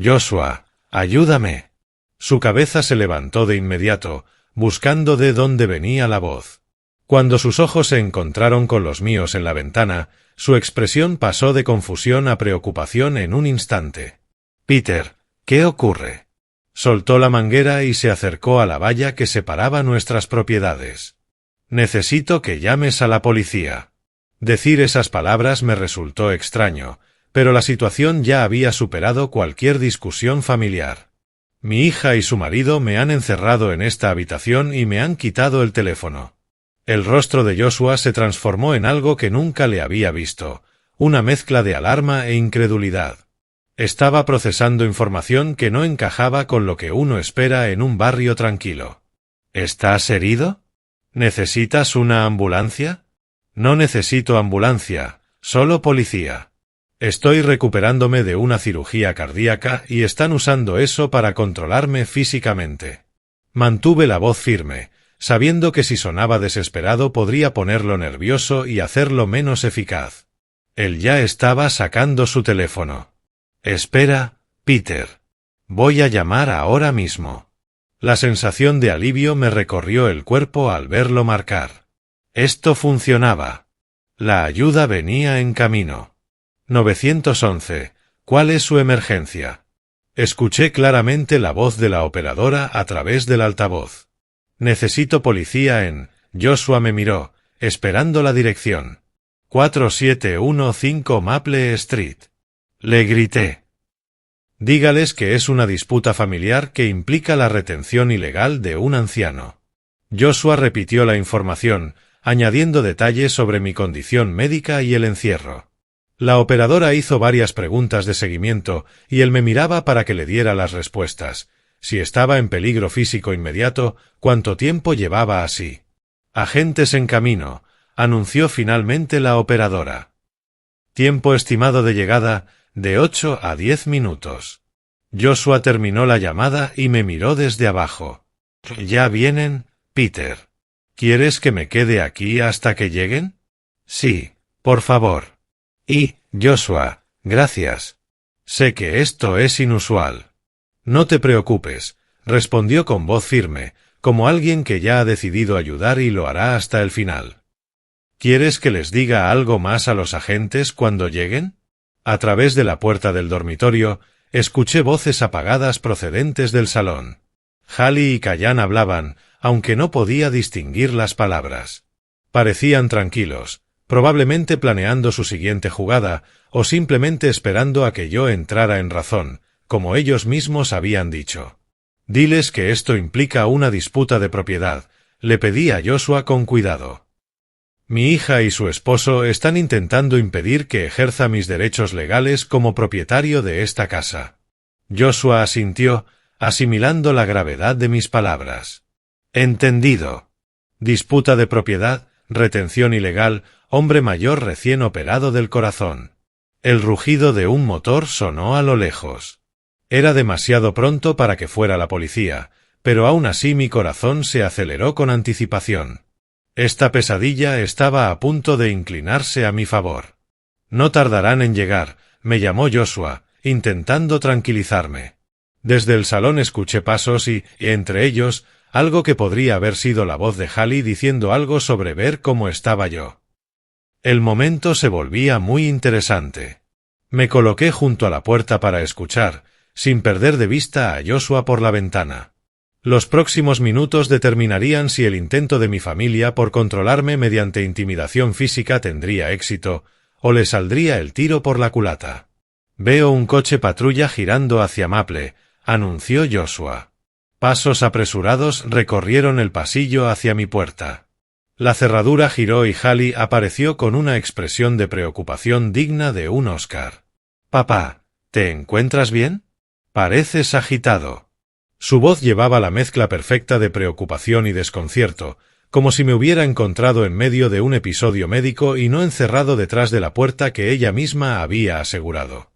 Joshua, ayúdame. Su cabeza se levantó de inmediato, buscando de dónde venía la voz. Cuando sus ojos se encontraron con los míos en la ventana, su expresión pasó de confusión a preocupación en un instante. «Peter, ¿qué ocurre?» Soltó la manguera y se acercó a la valla que separaba nuestras propiedades. «Necesito que llames a la policía». Decir esas palabras me resultó extraño, pero la situación ya había superado cualquier discusión familiar. Mi hija y su marido me han encerrado en esta habitación y me han quitado el teléfono. El rostro de Joshua se transformó en algo que nunca le había visto, una mezcla de alarma e incredulidad. Estaba procesando información que no encajaba con lo que uno espera en un barrio tranquilo. ¿Estás herido? ¿Necesitas una ambulancia? No necesito ambulancia, solo policía. Estoy recuperándome de una cirugía cardíaca y están usando eso para controlarme físicamente. Mantuve la voz firme, sabiendo que si sonaba desesperado podría ponerlo nervioso y hacerlo menos eficaz. Él ya estaba sacando su teléfono. «Espera, Peter. Voy a llamar ahora mismo». La sensación de alivio me recorrió el cuerpo al verlo marcar. Esto funcionaba. La ayuda venía en camino. 911. ¿Cuál es su emergencia? Escuché claramente la voz de la operadora a través del altavoz. Necesito policía en... Joshua me miró, esperando la dirección. 4715 Maple Street. Le grité. Dígales que es una disputa familiar que implica la retención ilegal de un anciano. Joshua repitió la información, añadiendo detalles sobre mi condición médica y el encierro. La operadora hizo varias preguntas de seguimiento y él me miraba para que le diera las respuestas. Si estaba en peligro físico inmediato, ¿cuánto tiempo llevaba así? «Agentes en camino», anunció finalmente la operadora. Tiempo estimado de llegada, de 8 a 10 minutos. Joshua terminó la llamada y me miró desde abajo. «¿Ya vienen, Peter? ¿Quieres que me quede aquí hasta que lleguen?» «Sí, por favor». «Y, Joshua, gracias. Sé que esto es inusual». «No te preocupes», respondió con voz firme, como alguien que ya ha decidido ayudar y lo hará hasta el final. «¿Quieres que les diga algo más a los agentes cuando lleguen?» A través de la puerta del dormitorio, escuché voces apagadas procedentes del salón. Hallie y Callan hablaban, aunque no podía distinguir las palabras. Parecían tranquilos, probablemente planeando su siguiente jugada, o simplemente esperando a que yo entrara en razón, como ellos mismos habían dicho. «Diles que esto implica una disputa de propiedad», le pedí a Joshua con cuidado. «Mi hija y su esposo están intentando impedir que ejerza mis derechos legales como propietario de esta casa». Joshua asintió, asimilando la gravedad de mis palabras. «Entendido. Disputa de propiedad, retención ilegal, hombre mayor recién operado del corazón». El rugido de un motor sonó a lo lejos. Era demasiado pronto para que fuera la policía, pero aún así mi corazón se aceleró con anticipación. Esta pesadilla estaba a punto de inclinarse a mi favor. «No tardarán en llegar», me llamó Joshua, intentando tranquilizarme. Desde el salón escuché pasos y, entre ellos, algo que podría haber sido la voz de Hallie diciendo algo sobre ver cómo estaba yo. El momento se volvía muy interesante. Me coloqué junto a la puerta para escuchar, sin perder de vista a Joshua por la ventana. Los próximos minutos determinarían si el intento de mi familia por controlarme mediante intimidación física tendría éxito, o le saldría el tiro por la culata. «Veo un coche patrulla girando hacia Maple», anunció Joshua. Pasos apresurados recorrieron el pasillo hacia mi puerta. La cerradura giró y Hallie apareció con una expresión de preocupación digna de un Oscar. «Papá, ¿te encuentras bien? Pareces agitado». Su voz llevaba la mezcla perfecta de preocupación y desconcierto, como si me hubiera encontrado en medio de un episodio médico y no encerrado detrás de la puerta que ella misma había asegurado.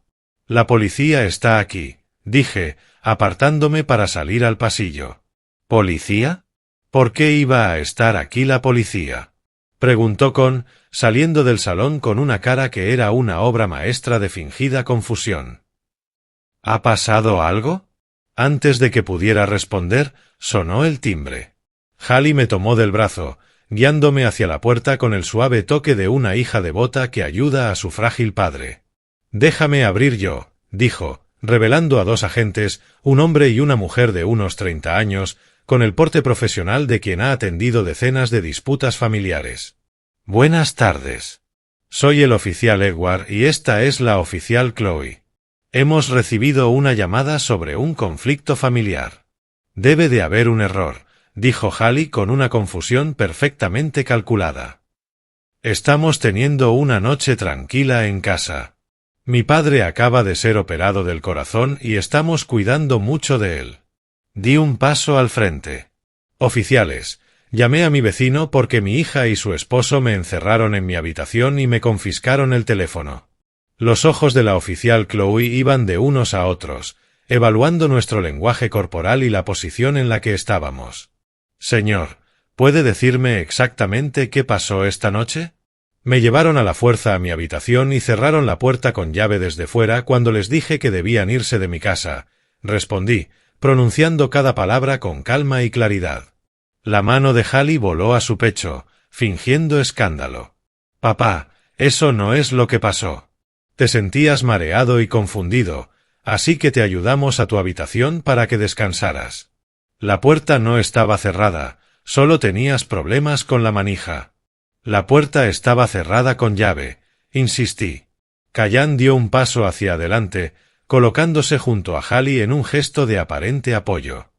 «La policía está aquí», dije, apartándome para salir al pasillo. «¿Policía? ¿Por qué iba a estar aquí la policía?», preguntó Con, saliendo del salón con una cara que era una obra maestra de fingida confusión. «¿Ha pasado algo?». Antes de que pudiera responder, sonó el timbre. Hallie me tomó del brazo, guiándome hacia la puerta con el suave toque de una hija devota que ayuda a su frágil padre. «Déjame abrir yo», dijo, revelando a dos agentes, un hombre y una mujer de unos 30 años, con el porte profesional de quien ha atendido decenas de disputas familiares. «Buenas tardes. Soy el oficial Edward y esta es la oficial Chloe. Hemos recibido una llamada sobre un conflicto familiar». «Debe de haber un error», dijo Hallie con una confusión perfectamente calculada. «Estamos teniendo una noche tranquila en casa. Mi padre acaba de ser operado del corazón y estamos cuidando mucho de él». Di un paso al frente. «Oficiales, llamé a mi vecino porque mi hija y su esposo me encerraron en mi habitación y me confiscaron el teléfono». Los ojos de la oficial Chloe iban de unos a otros, evaluando nuestro lenguaje corporal y la posición en la que estábamos. «Señor, ¿puede decirme exactamente qué pasó esta noche?» «Me llevaron a la fuerza a mi habitación y cerraron la puerta con llave desde fuera cuando les dije que debían irse de mi casa», respondí, pronunciando cada palabra con calma y claridad. La mano de Hallie voló a su pecho, fingiendo escándalo. «Papá, eso no es lo que pasó. Te sentías mareado y confundido, así que te ayudamos a tu habitación para que descansaras. La puerta no estaba cerrada, solo tenías problemas con la manija». «La puerta estaba cerrada con llave», insistí. Callan dio un paso hacia adelante, colocándose junto a Hallie en un gesto de aparente apoyo.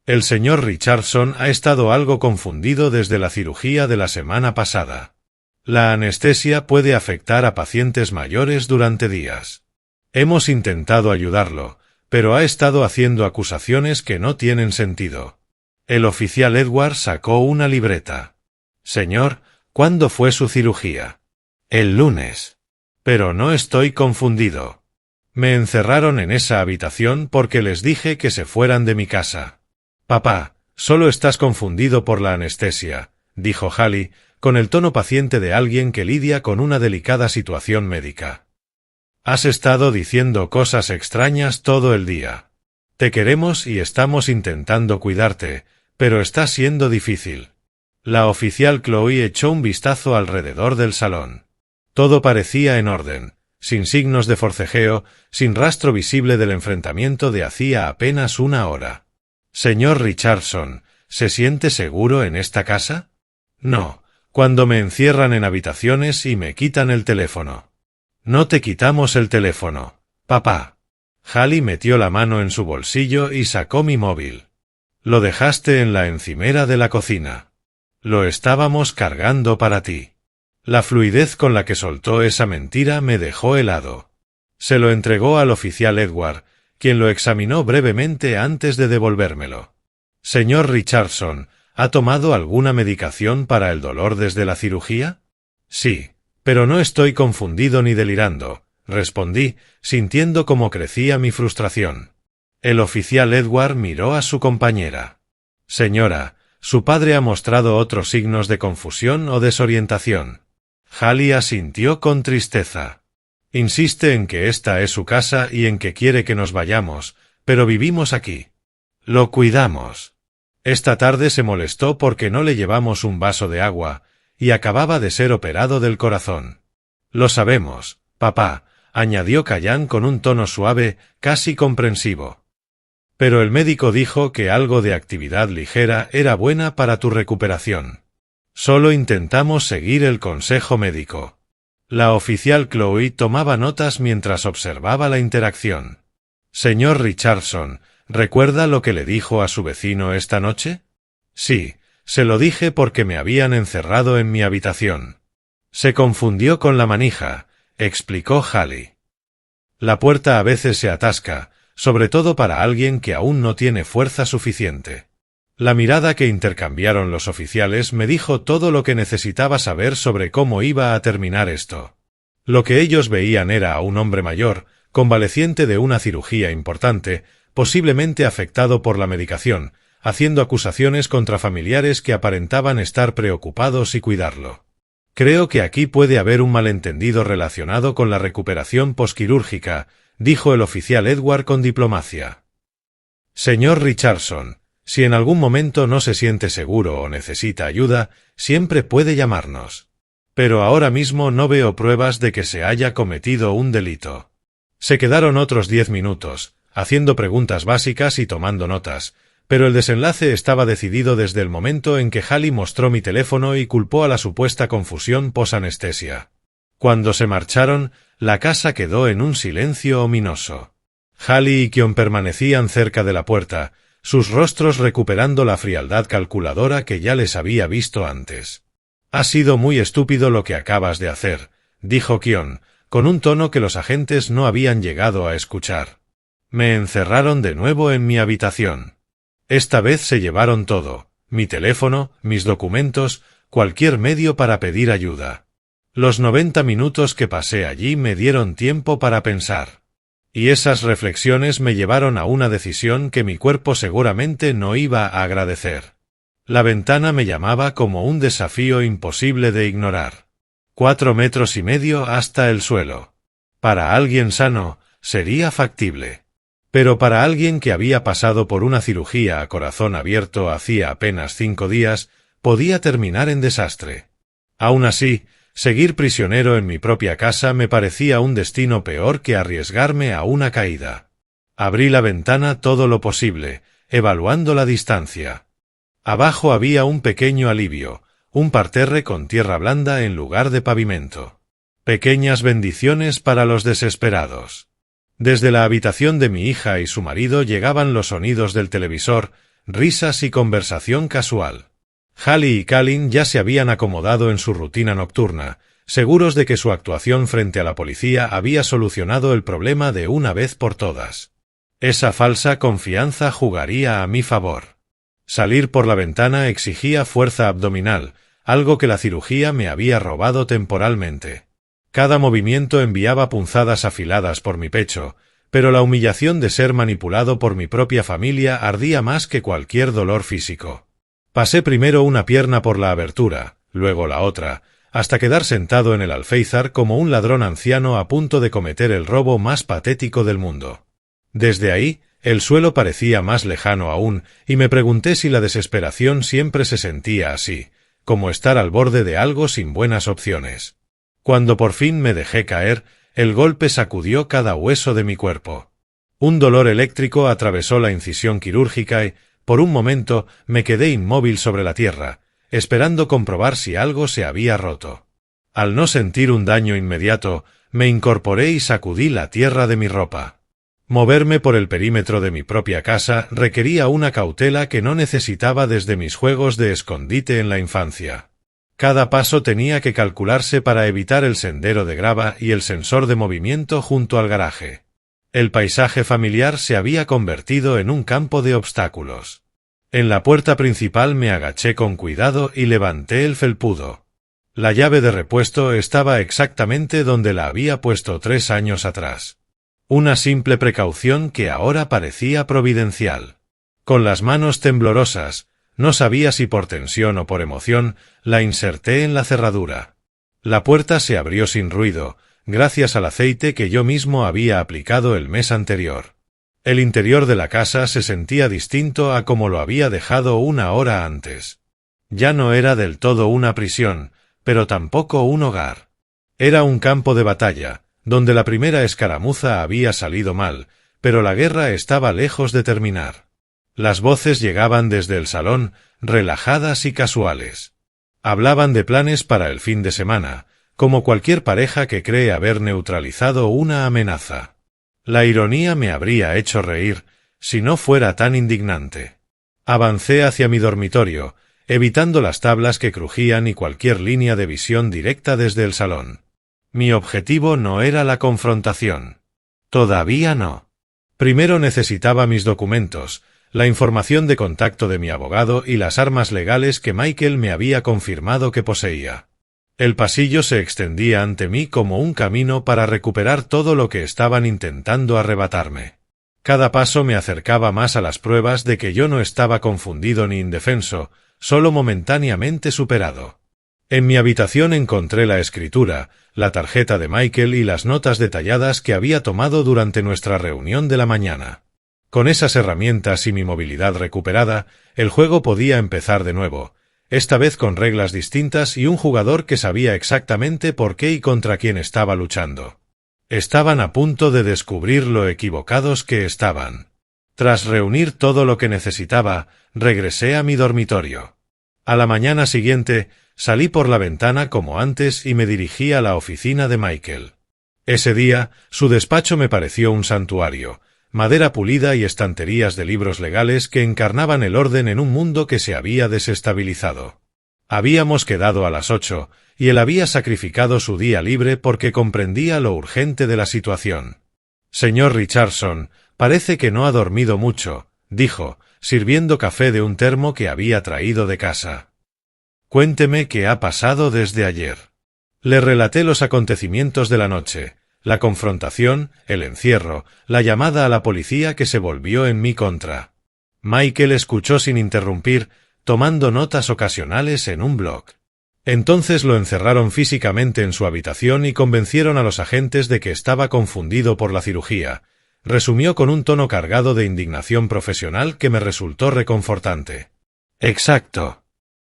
«El señor Richardson ha estado algo confundido desde la cirugía de la semana pasada. La anestesia puede afectar a pacientes mayores durante días. Hemos intentado ayudarlo, pero ha estado haciendo acusaciones que no tienen sentido». El oficial Edward sacó una libreta. «Señor, ¿cuándo fue su cirugía?» «El lunes». «Pero no estoy confundido. Me encerraron en esa habitación porque les dije que se fueran de mi casa». «Papá, solo estás confundido por la anestesia», dijo Hallie, con el tono paciente de alguien que lidia con una delicada situación médica. «Has estado diciendo cosas extrañas todo el día. Te queremos y estamos intentando cuidarte, pero está siendo difícil». La oficial Chloe echó un vistazo alrededor del salón. Todo parecía en orden, sin signos de forcejeo, sin rastro visible del enfrentamiento de hacía apenas una hora. «Señor Richardson, ¿se siente seguro en esta casa?» «No, cuando me encierran en habitaciones y me quitan el teléfono». «No te quitamos el teléfono, papá». Hallie metió la mano en su bolsillo y sacó mi móvil. «Lo dejaste en la encimera de la cocina. Lo estábamos cargando para ti». La fluidez con la que soltó esa mentira me dejó helado. Se lo entregó al oficial Edward, quien lo examinó brevemente antes de devolvérmelo. «Señor Richardson, ¿ha tomado alguna medicación para el dolor desde la cirugía?» «Sí, pero no estoy confundido ni delirando», respondí, sintiendo cómo crecía mi frustración. El oficial Edward miró a su compañera. «Señora, su padre ha mostrado otros signos de confusión o desorientación». Hallie asintió con tristeza. «Insiste en que esta es su casa y en que quiere que nos vayamos, pero vivimos aquí. Lo cuidamos. Esta tarde se molestó porque no le llevamos un vaso de agua, y acababa de ser operado del corazón». «Lo sabemos, papá», añadió Callan con un tono suave, casi comprensivo. «Pero el médico dijo que algo de actividad ligera era buena para tu recuperación. Solo intentamos seguir el consejo médico». La oficial Chloe tomaba notas mientras observaba la interacción. «Señor Richardson, ¿recuerda lo que le dijo a su vecino esta noche?» «Sí, se lo dije porque me habían encerrado en mi habitación. Se confundió con la manija», explicó Hallie. «La puerta a veces se atasca, sobre todo para alguien que aún no tiene fuerza suficiente». La mirada que intercambiaron los oficiales me dijo todo lo que necesitaba saber sobre cómo iba a terminar esto. Lo que ellos veían era a un hombre mayor, convaleciente de una cirugía importante, posiblemente afectado por la medicación, haciendo acusaciones contra familiares que aparentaban estar preocupados y cuidarlo. «Creo que aquí puede haber un malentendido relacionado con la recuperación posquirúrgica», dijo el oficial Edward con diplomacia. «Señor Richardson, Si en algún momento no se siente seguro o necesita ayuda, siempre puede llamarnos. Pero ahora mismo no veo pruebas de que se haya cometido un delito. Se quedaron otros 10 minutos, haciendo preguntas básicas y tomando notas, pero el desenlace estaba decidido desde el momento en que Hallie mostró mi teléfono y culpó a la supuesta confusión posanestesia. Cuando se marcharon, la casa quedó en un silencio ominoso. Hallie y Kion permanecían cerca de la puerta, sus rostros recuperando la frialdad calculadora que ya les había visto antes. «Ha sido muy estúpido lo que acabas de hacer», dijo Kion, con un tono que los agentes no habían llegado a escuchar. Me encerraron de nuevo en mi habitación. Esta vez se llevaron todo, mi teléfono, mis documentos, cualquier medio para pedir ayuda. Los 90 minutos que pasé allí me dieron tiempo para pensar. Y esas reflexiones me llevaron a una decisión que mi cuerpo seguramente no iba a agradecer. La ventana me llamaba como un desafío imposible de ignorar. 4,5 metros hasta el suelo. Para alguien sano, sería factible. Pero para alguien que había pasado por una cirugía a corazón abierto hacía apenas 5 días, podía terminar en desastre. Aún así, seguir prisionero en mi propia casa me parecía un destino peor que arriesgarme a una caída. Abrí la ventana todo lo posible, evaluando la distancia. Abajo había un pequeño alivio, un parterre con tierra blanda en lugar de pavimento. Pequeñas bendiciones para los desesperados. Desde la habitación de mi hija y su marido llegaban los sonidos del televisor, risas y conversación casual. Hallie y Kalin ya se habían acomodado en su rutina nocturna, seguros de que su actuación frente a la policía había solucionado el problema de una vez por todas. Esa falsa confianza jugaría a mi favor. Salir por la ventana exigía fuerza abdominal, algo que la cirugía me había robado temporalmente. Cada movimiento enviaba punzadas afiladas por mi pecho, pero la humillación de ser manipulado por mi propia familia ardía más que cualquier dolor físico. Pasé primero una pierna por la abertura, luego la otra, hasta quedar sentado en el alféizar como un ladrón anciano a punto de cometer el robo más patético del mundo. Desde ahí, el suelo parecía más lejano aún, y me pregunté si la desesperación siempre se sentía así, como estar al borde de algo sin buenas opciones. Cuando por fin me dejé caer, el golpe sacudió cada hueso de mi cuerpo. Un dolor eléctrico atravesó la incisión quirúrgica y, por un momento, me quedé inmóvil sobre la tierra, esperando comprobar si algo se había roto. Al no sentir un daño inmediato, me incorporé y sacudí la tierra de mi ropa. Moverme por el perímetro de mi propia casa requería una cautela que no necesitaba desde mis juegos de escondite en la infancia. Cada paso tenía que calcularse para evitar el sendero de grava y el sensor de movimiento junto al garaje. El paisaje familiar se había convertido en un campo de obstáculos. En la puerta principal me agaché con cuidado y levanté el felpudo. La llave de repuesto estaba exactamente donde la había puesto 3 años atrás. Una simple precaución que ahora parecía providencial. Con las manos temblorosas, no sabía si por tensión o por emoción, la inserté en la cerradura. La puerta se abrió sin ruido, gracias al aceite que yo mismo había aplicado el mes anterior. El interior de la casa se sentía distinto a como lo había dejado una hora antes. Ya no era del todo una prisión, pero tampoco un hogar. Era un campo de batalla, donde la primera escaramuza había salido mal, pero la guerra estaba lejos de terminar. Las voces llegaban desde el salón, relajadas y casuales. Hablaban de planes para el fin de semana, como cualquier pareja que cree haber neutralizado una amenaza. La ironía me habría hecho reír, si no fuera tan indignante. Avancé hacia mi dormitorio, evitando las tablas que crujían y cualquier línea de visión directa desde el salón. Mi objetivo no era la confrontación. Todavía no. Primero necesitaba mis documentos, la información de contacto de mi abogado y las armas legales que Michael me había confirmado que poseía. El pasillo se extendía ante mí como un camino para recuperar todo lo que estaban intentando arrebatarme. Cada paso me acercaba más a las pruebas de que yo no estaba confundido ni indefenso, solo momentáneamente superado. En mi habitación encontré la escritura, la tarjeta de Michael y las notas detalladas que había tomado durante nuestra reunión de la mañana. Con esas herramientas y mi movilidad recuperada, el juego podía empezar de nuevo, esta vez con reglas distintas y un jugador que sabía exactamente por qué y contra quién estaba luchando. Estaban a punto de descubrir lo equivocados que estaban. Tras reunir todo lo que necesitaba, regresé a mi dormitorio. A la mañana siguiente, salí por la ventana como antes y me dirigí a la oficina de Michael. Ese día, su despacho me pareció un santuario, madera pulida y estanterías de libros legales que encarnaban el orden en un mundo que se había desestabilizado. Habíamos quedado a las 8, y él había sacrificado su día libre porque comprendía lo urgente de la situación. Señor Richardson, parece que no ha dormido mucho, dijo, sirviendo café de un termo que había traído de casa. Cuénteme qué ha pasado desde ayer. Le relaté los acontecimientos de la noche, la confrontación, el encierro, la llamada a la policía que se volvió en mi contra. Michael escuchó sin interrumpir, tomando notas ocasionales en un blog. Entonces lo encerraron físicamente en su habitación y convencieron a los agentes de que estaba confundido por la cirugía. Resumió con un tono cargado de indignación profesional que me resultó reconfortante. Exacto.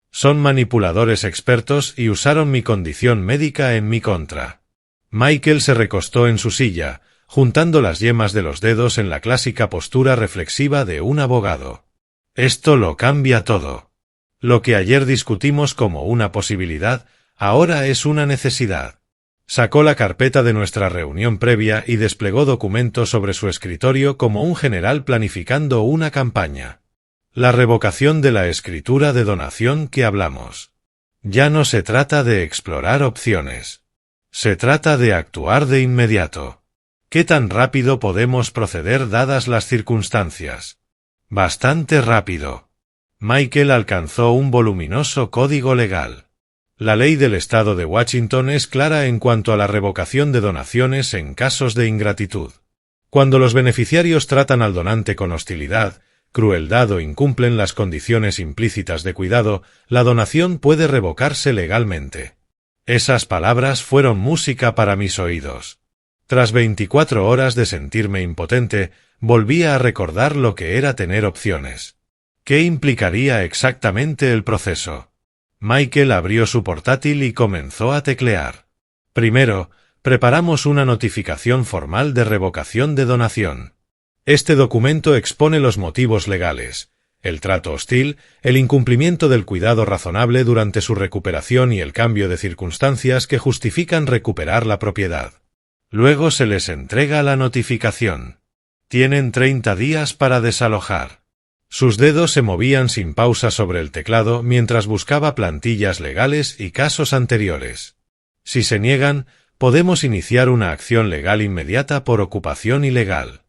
Son manipuladores expertos y usaron mi condición médica en mi contra. Michael se recostó en su silla, juntando las yemas de los dedos en la clásica postura reflexiva de un abogado. Esto lo cambia todo. Lo que ayer discutimos como una posibilidad, ahora es una necesidad. Sacó la carpeta de nuestra reunión previa y desplegó documentos sobre su escritorio como un general planificando una campaña. La revocación de la escritura de donación que hablamos. Ya no se trata de explorar opciones. Se trata de actuar de inmediato. ¿Qué tan rápido podemos proceder dadas las circunstancias? Bastante rápido. Michael alcanzó un voluminoso código legal. La ley del estado de Washington es clara en cuanto a la revocación de donaciones en casos de ingratitud. Cuando los beneficiarios tratan al donante con hostilidad, crueldad o incumplen las condiciones implícitas de cuidado, la donación puede revocarse legalmente. Esas palabras fueron música para mis oídos. Tras 24 horas de sentirme impotente, volvía a recordar lo que era tener opciones. ¿Qué implicaría exactamente el proceso? Michael abrió su portátil y comenzó a teclear. Primero, preparamos una notificación formal de revocación de donación. Este documento expone los motivos legales, el trato hostil, el incumplimiento del cuidado razonable durante su recuperación y el cambio de circunstancias que justifican recuperar la propiedad. Luego se les entrega la notificación. Tienen 30 días para desalojar. Sus dedos se movían sin pausa sobre el teclado mientras buscaba plantillas legales y casos anteriores. Si se niegan, podemos iniciar una acción legal inmediata por ocupación ilegal.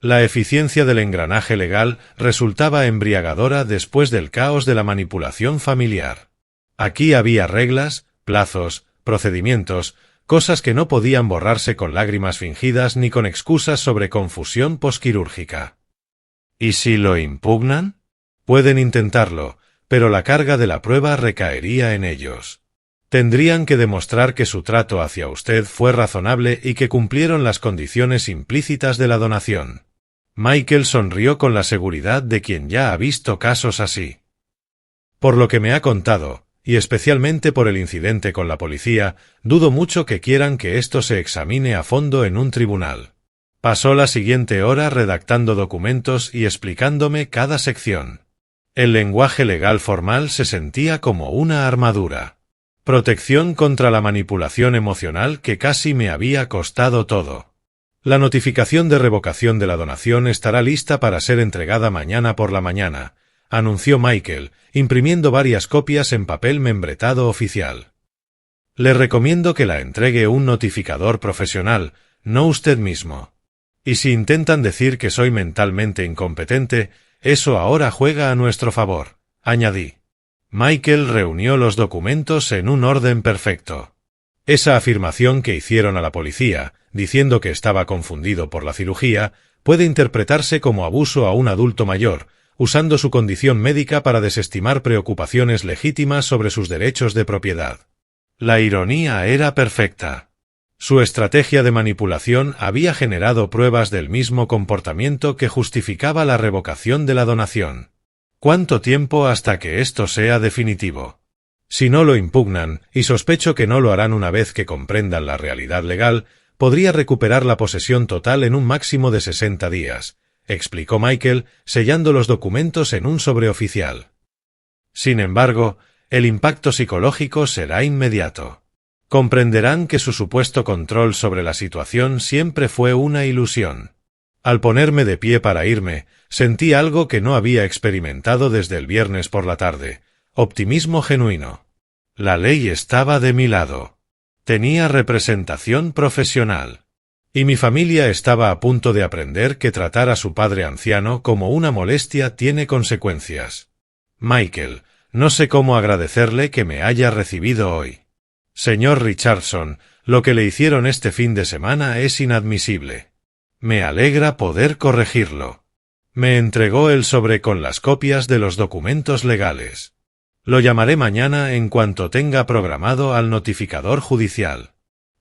La eficiencia del engranaje legal resultaba embriagadora después del caos de la manipulación familiar. Aquí había reglas, plazos, procedimientos, cosas que no podían borrarse con lágrimas fingidas ni con excusas sobre confusión posquirúrgica. ¿Y si lo impugnan? Pueden intentarlo, pero la carga de la prueba recaería en ellos. Tendrían que demostrar que su trato hacia usted fue razonable y que cumplieron las condiciones implícitas de la donación. Michael sonrió con la seguridad de quien ya ha visto casos así. Por lo que me ha contado, y especialmente por el incidente con la policía, dudo mucho que quieran que esto se examine a fondo en un tribunal. Pasó la siguiente hora redactando documentos y explicándome cada sección. El lenguaje legal formal se sentía como una armadura. Protección contra la manipulación emocional que casi me había costado todo. La notificación de revocación de la donación estará lista para ser entregada mañana por la mañana, anunció Michael, imprimiendo varias copias en papel membretado oficial. Le recomiendo que la entregue un notificador profesional, no usted mismo. Y si intentan decir que soy mentalmente incompetente, eso ahora juega a nuestro favor, añadí. Michael reunió los documentos en un orden perfecto. Esa afirmación que hicieron a la policía, diciendo que estaba confundido por la cirugía, puede interpretarse como abuso a un adulto mayor, usando su condición médica para desestimar preocupaciones legítimas sobre sus derechos de propiedad. La ironía era perfecta. Su estrategia de manipulación había generado pruebas del mismo comportamiento que justificaba la revocación de la donación. ¿Cuánto tiempo hasta que esto sea definitivo? Si no lo impugnan, y sospecho que no lo harán una vez que comprendan la realidad legal, podría recuperar la posesión total en un máximo de 60 días, explicó Michael, sellando los documentos en un sobre oficial. Sin embargo, el impacto psicológico será inmediato. Comprenderán que su supuesto control sobre la situación siempre fue una ilusión. Al ponerme de pie para irme, sentí algo que no había experimentado desde el viernes por la tarde: optimismo genuino. La ley estaba de mi lado. Tenía representación profesional. Y mi familia estaba a punto de aprender que tratar a su padre anciano como una molestia tiene consecuencias. Michael, no sé cómo agradecerle que me haya recibido hoy. Señor Richardson, lo que le hicieron este fin de semana es inadmisible. Me alegra poder corregirlo. Me entregó el sobre con las copias de los documentos legales. Lo llamaré mañana en cuanto tenga programado al notificador judicial.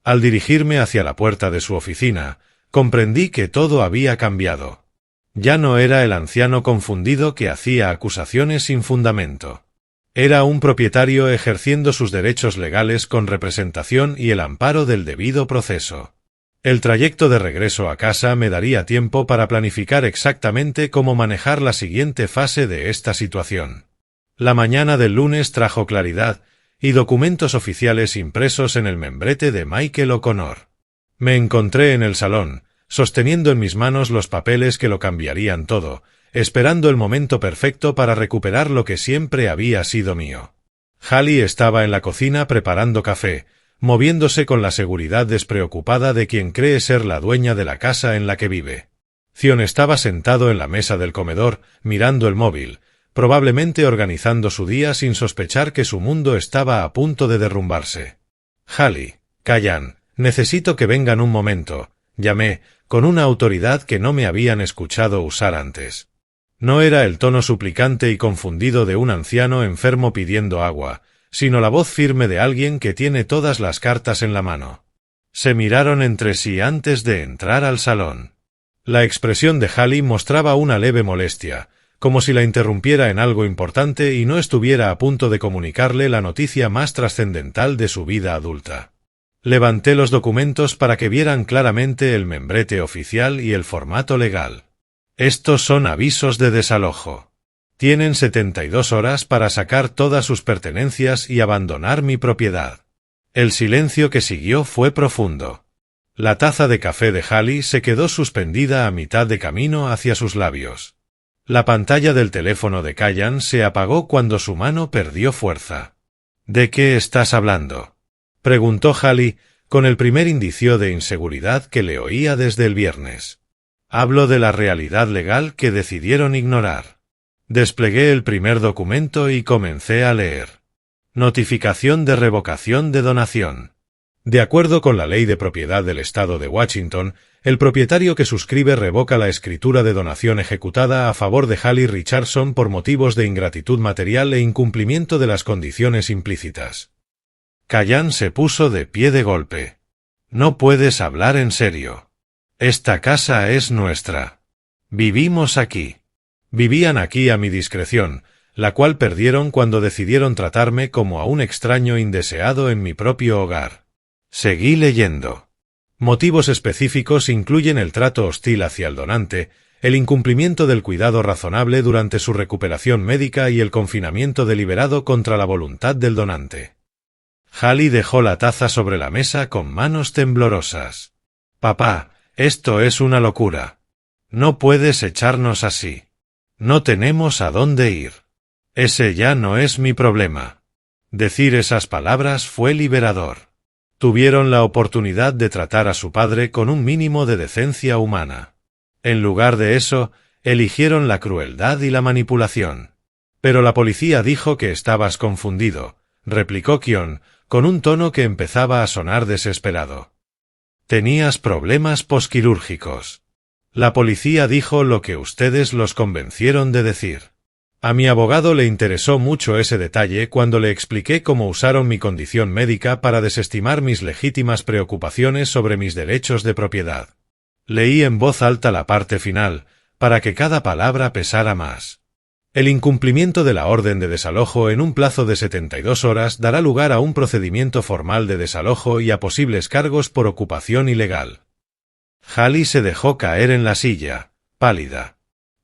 Al dirigirme hacia la puerta de su oficina, comprendí que todo había cambiado. Ya no era el anciano confundido que hacía acusaciones sin fundamento. Era un propietario ejerciendo sus derechos legales con representación y el amparo del debido proceso. El trayecto de regreso a casa me daría tiempo para planificar exactamente cómo manejar la siguiente fase de esta situación. La mañana del lunes trajo claridad y documentos oficiales impresos en el membrete de Michael O'Connor. Me encontré en el salón, sosteniendo en mis manos los papeles que lo cambiarían todo, esperando el momento perfecto para recuperar lo que siempre había sido mío. Hallie estaba en la cocina preparando café, moviéndose con la seguridad despreocupada de quien cree ser la dueña de la casa en la que vive. Zion estaba sentado en la mesa del comedor, mirando el móvil, probablemente organizando su día sin sospechar que su mundo estaba a punto de derrumbarse. Hallie, callan, necesito que vengan un momento, llamé, con una autoridad que no me habían escuchado usar antes. No era el tono suplicante y confundido de un anciano enfermo pidiendo agua, sino la voz firme de alguien que tiene todas las cartas en la mano. Se miraron entre sí antes de entrar al salón. La expresión de Hallie mostraba una leve molestia, como si la interrumpiera en algo importante y no estuviera a punto de comunicarle la noticia más trascendental de su vida adulta. Levanté los documentos para que vieran claramente el membrete oficial y el formato legal. Estos son avisos de desalojo. Tienen 72 horas para sacar todas sus pertenencias y abandonar mi propiedad. El silencio que siguió fue profundo. La taza de café de Hallie se quedó suspendida a mitad de camino hacia sus labios. La pantalla del teléfono de Callan se apagó cuando su mano perdió fuerza. ¿De qué estás hablando?, preguntó Hallie, con el primer indicio de inseguridad que le oía desde el viernes. Hablo de la realidad legal que decidieron ignorar. Desplegué el primer documento y comencé a leer. Notificación de revocación de donación. De acuerdo con la Ley de Propiedad del Estado de Washington, el propietario que suscribe revoca la escritura de donación ejecutada a favor de Hallie Richardson por motivos de ingratitud material e incumplimiento de las condiciones implícitas. Callan se puso de pie de golpe. No puedes hablar en serio. Esta casa es nuestra. Vivimos aquí. Vivían aquí a mi discreción, la cual perdieron cuando decidieron tratarme como a un extraño indeseado en mi propio hogar. Seguí leyendo. Motivos específicos incluyen el trato hostil hacia el donante, el incumplimiento del cuidado razonable durante su recuperación médica y el confinamiento deliberado contra la voluntad del donante. Hallie dejó la taza sobre la mesa con manos temblorosas. Papá, esto es una locura. No puedes echarnos así. No tenemos a dónde ir. Ese ya no es mi problema. Decir esas palabras fue liberador. Tuvieron la oportunidad de tratar a su padre con un mínimo de decencia humana. En lugar de eso, eligieron la crueldad y la manipulación. Pero la policía dijo que estabas confundido, replicó Kion, con un tono que empezaba a sonar desesperado. Tenías problemas posquirúrgicos. La policía dijo lo que ustedes los convencieron de decir. A mi abogado le interesó mucho ese detalle cuando le expliqué cómo usaron mi condición médica para desestimar mis legítimas preocupaciones sobre mis derechos de propiedad. Leí en voz alta la parte final, para que cada palabra pesara más. El incumplimiento de la orden de desalojo en un plazo de 72 horas dará lugar a un procedimiento formal de desalojo y a posibles cargos por ocupación ilegal. Hallie se dejó caer en la silla, pálida.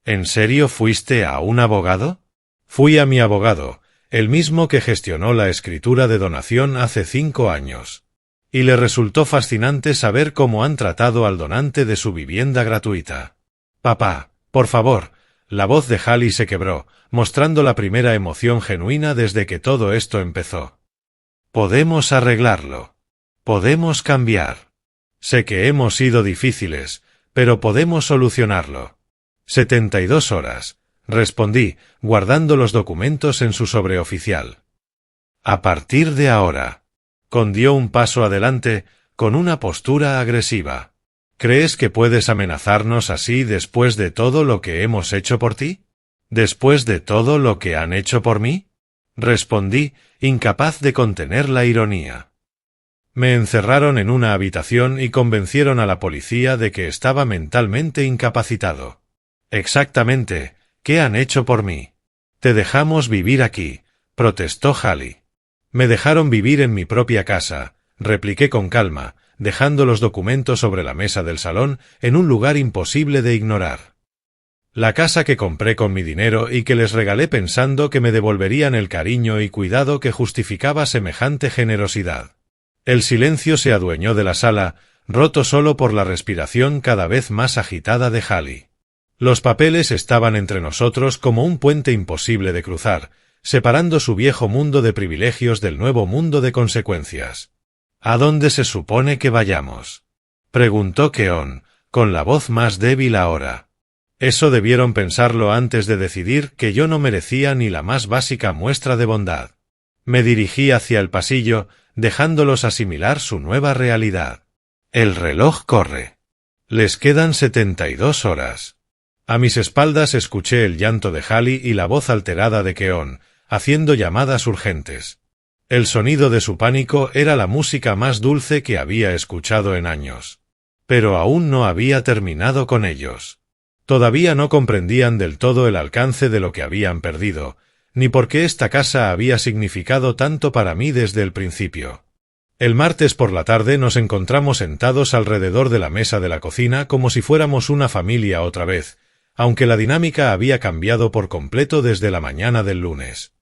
¿En serio fuiste a un abogado? Fui a mi abogado, el mismo que gestionó la escritura de donación hace 5 años. Y le resultó fascinante saber cómo han tratado al donante de su vivienda gratuita. Papá, por favor. La voz de Hallie se quebró, mostrando la primera emoción genuina desde que todo esto empezó. Podemos arreglarlo. Podemos cambiar. Sé que hemos sido difíciles, pero podemos solucionarlo. 72 horas, respondí, guardando los documentos en su sobreoficial. A partir de ahora. Dio un paso adelante, con una postura agresiva. ¿Crees que puedes amenazarnos así después de todo lo que hemos hecho por ti? ¿Después de todo lo que han hecho por mí? Respondí, incapaz de contener la ironía. Me encerraron en una habitación y convencieron a la policía de que estaba mentalmente incapacitado. Exactamente, ¿qué han hecho por mí? Te dejamos vivir aquí, protestó Hallie. Me dejaron vivir en mi propia casa, repliqué con calma, dejando los documentos sobre la mesa del salón en un lugar imposible de ignorar. La casa que compré con mi dinero y que les regalé pensando que me devolverían el cariño y cuidado que justificaba semejante generosidad. El silencio se adueñó de la sala, roto solo por la respiración cada vez más agitada de Hallie. Los papeles estaban entre nosotros como un puente imposible de cruzar, separando su viejo mundo de privilegios del nuevo mundo de consecuencias. ¿A dónde se supone que vayamos?, preguntó Keon, con la voz más débil ahora. Eso debieron pensarlo antes de decidir que yo no merecía ni la más básica muestra de bondad. Me dirigí hacia el pasillo, dejándolos asimilar su nueva realidad. El reloj corre. Les quedan 72 horas. A mis espaldas escuché el llanto de Hallie y la voz alterada de Keon, haciendo llamadas urgentes. El sonido de su pánico era la música más dulce que había escuchado en años. Pero aún no había terminado con ellos. Todavía no comprendían del todo el alcance de lo que habían perdido, ni por qué esta casa había significado tanto para mí desde el principio. El martes por la tarde nos encontramos sentados alrededor de la mesa de la cocina como si fuéramos una familia otra vez, aunque la dinámica había cambiado por completo desde la mañana del lunes.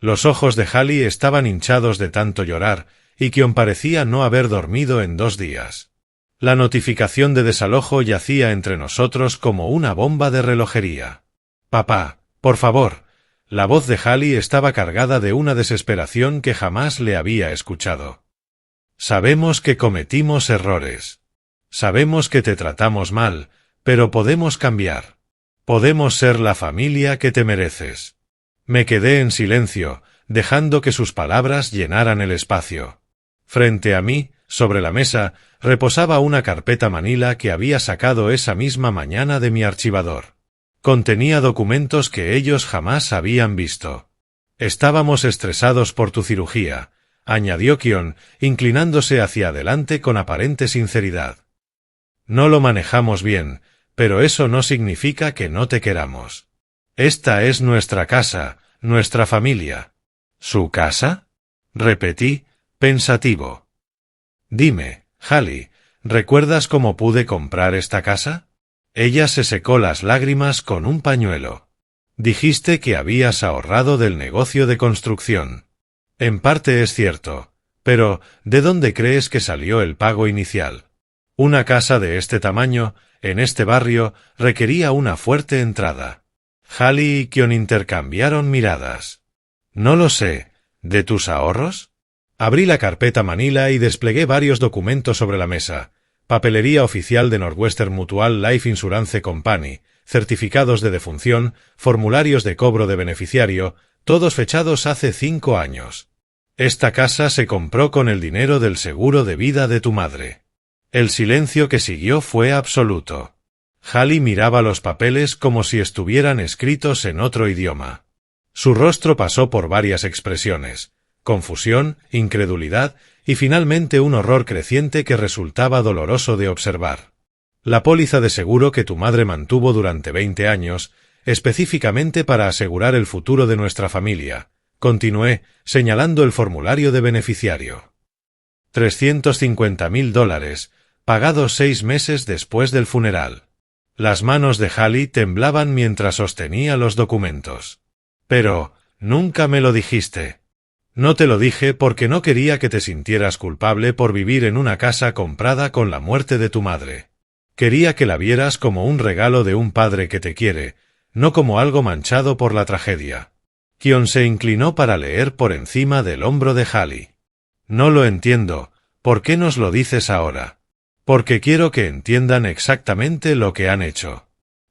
Los ojos de Hallie estaban hinchados de tanto llorar, y Keon parecía no haber dormido en 2 días. La notificación de desalojo yacía entre nosotros como una bomba de relojería. «Papá, por favor». La voz de Hallie estaba cargada de una desesperación que jamás le había escuchado. «Sabemos que cometimos errores. Sabemos que te tratamos mal, pero podemos cambiar. Podemos ser la familia que te mereces». Me quedé en silencio, dejando que sus palabras llenaran el espacio. Frente a mí, sobre la mesa, reposaba una carpeta manila que había sacado esa misma mañana de mi archivador. Contenía documentos que ellos jamás habían visto. «Estábamos estresados por tu cirugía», añadió Keon, inclinándose hacia adelante con aparente sinceridad. «No lo manejamos bien, pero eso no significa que no te queramos. Esta es nuestra casa, nuestra familia». «¿Su casa?», repetí, pensativo. «Dime, Hallie, ¿recuerdas cómo pude comprar esta casa?». Ella se secó las lágrimas con un pañuelo. «Dijiste que habías ahorrado del negocio de construcción. En parte es cierto, pero ¿de dónde crees que salió el pago inicial? Una casa de este tamaño, en este barrio, requería una fuerte entrada». Hallie y Keon intercambiaron miradas. «No lo sé. ¿De tus ahorros?». Abrí la carpeta manila y desplegué varios documentos sobre la mesa. Papelería oficial de Northwestern Mutual Life Insurance Company, certificados de defunción, formularios de cobro de beneficiario, todos fechados hace 5 años. «Esta casa se compró con el dinero del seguro de vida de tu madre». El silencio que siguió fue absoluto. Hallie miraba los papeles como si estuvieran escritos en otro idioma. Su rostro pasó por varias expresiones: confusión, incredulidad y finalmente un horror creciente que resultaba doloroso de observar. La póliza de seguro que tu madre mantuvo durante 20 años, específicamente para asegurar el futuro de nuestra familia, continué, señalando el formulario de beneficiario. $350.000, pagados 6 meses después del funeral. Las manos de Hallie temblaban mientras sostenía los documentos. Pero, nunca me lo dijiste. No te lo dije porque no quería que te sintieras culpable por vivir en una casa comprada con la muerte de tu madre. Quería que la vieras como un regalo de un padre que te quiere, no como algo manchado por la tragedia. Kion se inclinó para leer por encima del hombro de Hallie. No lo entiendo, ¿por qué nos lo dices ahora? Porque quiero que entiendan exactamente lo que han hecho.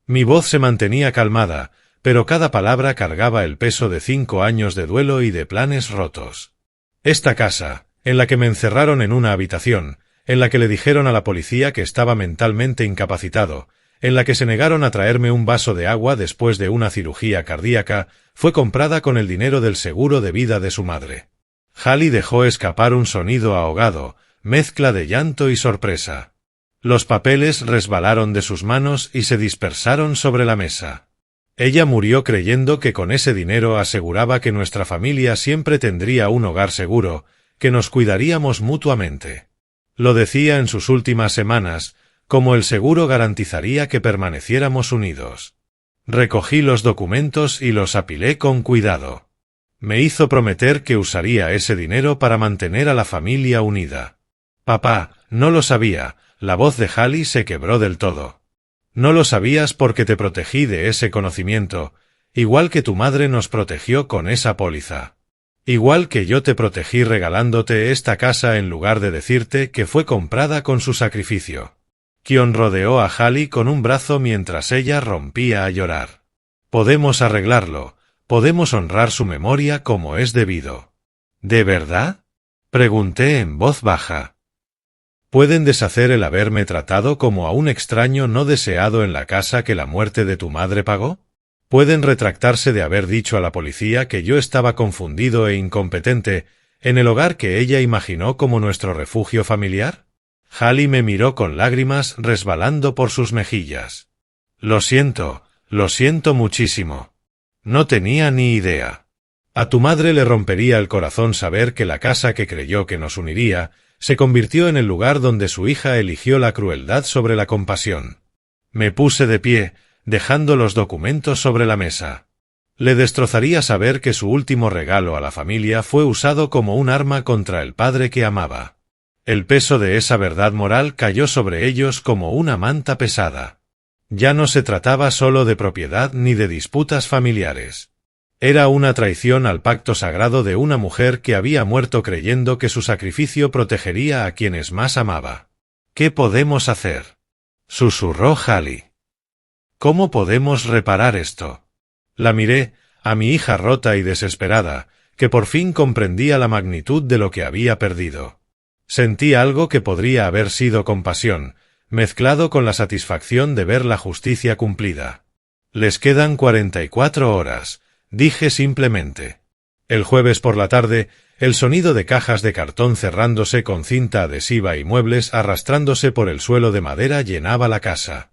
Mi voz se mantenía calmada, pero cada palabra cargaba el peso de 5 años de duelo y de planes rotos. Esta casa, en la que me encerraron en una habitación, en la que le dijeron a la policía que estaba mentalmente incapacitado, en la que se negaron a traerme un vaso de agua después de una cirugía cardíaca, fue comprada con el dinero del seguro de vida de su madre. Hallie dejó escapar un sonido ahogado, mezcla de llanto y sorpresa. Los papeles resbalaron de sus manos y se dispersaron sobre la mesa. Ella murió creyendo que con ese dinero aseguraba que nuestra familia siempre tendría un hogar seguro, que nos cuidaríamos mutuamente. Lo decía en sus últimas semanas, como el seguro garantizaría que permaneciéramos unidos. Recogí los documentos y los apilé con cuidado. Me hizo prometer que usaría ese dinero para mantener a la familia unida. Papá, no lo sabía, la voz de Hallie se quebró del todo. No lo sabías porque te protegí de ese conocimiento, igual que tu madre nos protegió con esa póliza. Igual que yo te protegí regalándote esta casa en lugar de decirte que fue comprada con su sacrificio. Kion rodeó a Hallie con un brazo mientras ella rompía a llorar. Podemos arreglarlo, podemos honrar su memoria como es debido. ¿De verdad? Pregunté en voz baja. ¿Pueden deshacer el haberme tratado como a un extraño no deseado en la casa que la muerte de tu madre pagó? ¿Pueden retractarse de haber dicho a la policía que yo estaba confundido e incompetente en el hogar que ella imaginó como nuestro refugio familiar? Hallie me miró con lágrimas resbalando por sus mejillas. Lo siento muchísimo. No tenía ni idea. A tu madre le rompería el corazón saber que la casa que creyó que nos uniría se convirtió en el lugar donde su hija eligió la crueldad sobre la compasión. Me puse de pie, dejando los documentos sobre la mesa. Le destrozaría saber que su último regalo a la familia fue usado como un arma contra el padre que amaba. El peso de esa verdad moral cayó sobre ellos como una manta pesada. Ya no se trataba solo de propiedad ni de disputas familiares. Era una traición al pacto sagrado de una mujer que había muerto creyendo que su sacrificio protegería a quienes más amaba. ¿Qué podemos hacer?, susurró Hallie. ¿Cómo podemos reparar esto? La miré, a mi hija rota y desesperada, que por fin comprendía la magnitud de lo que había perdido. Sentí algo que podría haber sido compasión, mezclado con la satisfacción de ver la justicia cumplida. Les quedan 44 horas. Dije simplemente. El jueves por la tarde, el sonido de cajas de cartón cerrándose con cinta adhesiva y muebles arrastrándose por el suelo de madera llenaba la casa.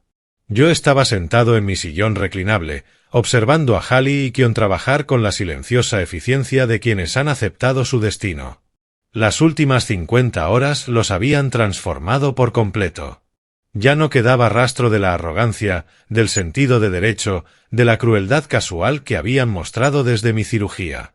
Yo estaba sentado en mi sillón reclinable, observando a Hallie y Kion trabajar con la silenciosa eficiencia de quienes han aceptado su destino. Las últimas 50 horas los habían transformado por completo. Ya no quedaba rastro de la arrogancia, del sentido de derecho, de la crueldad casual que habían mostrado desde mi cirugía.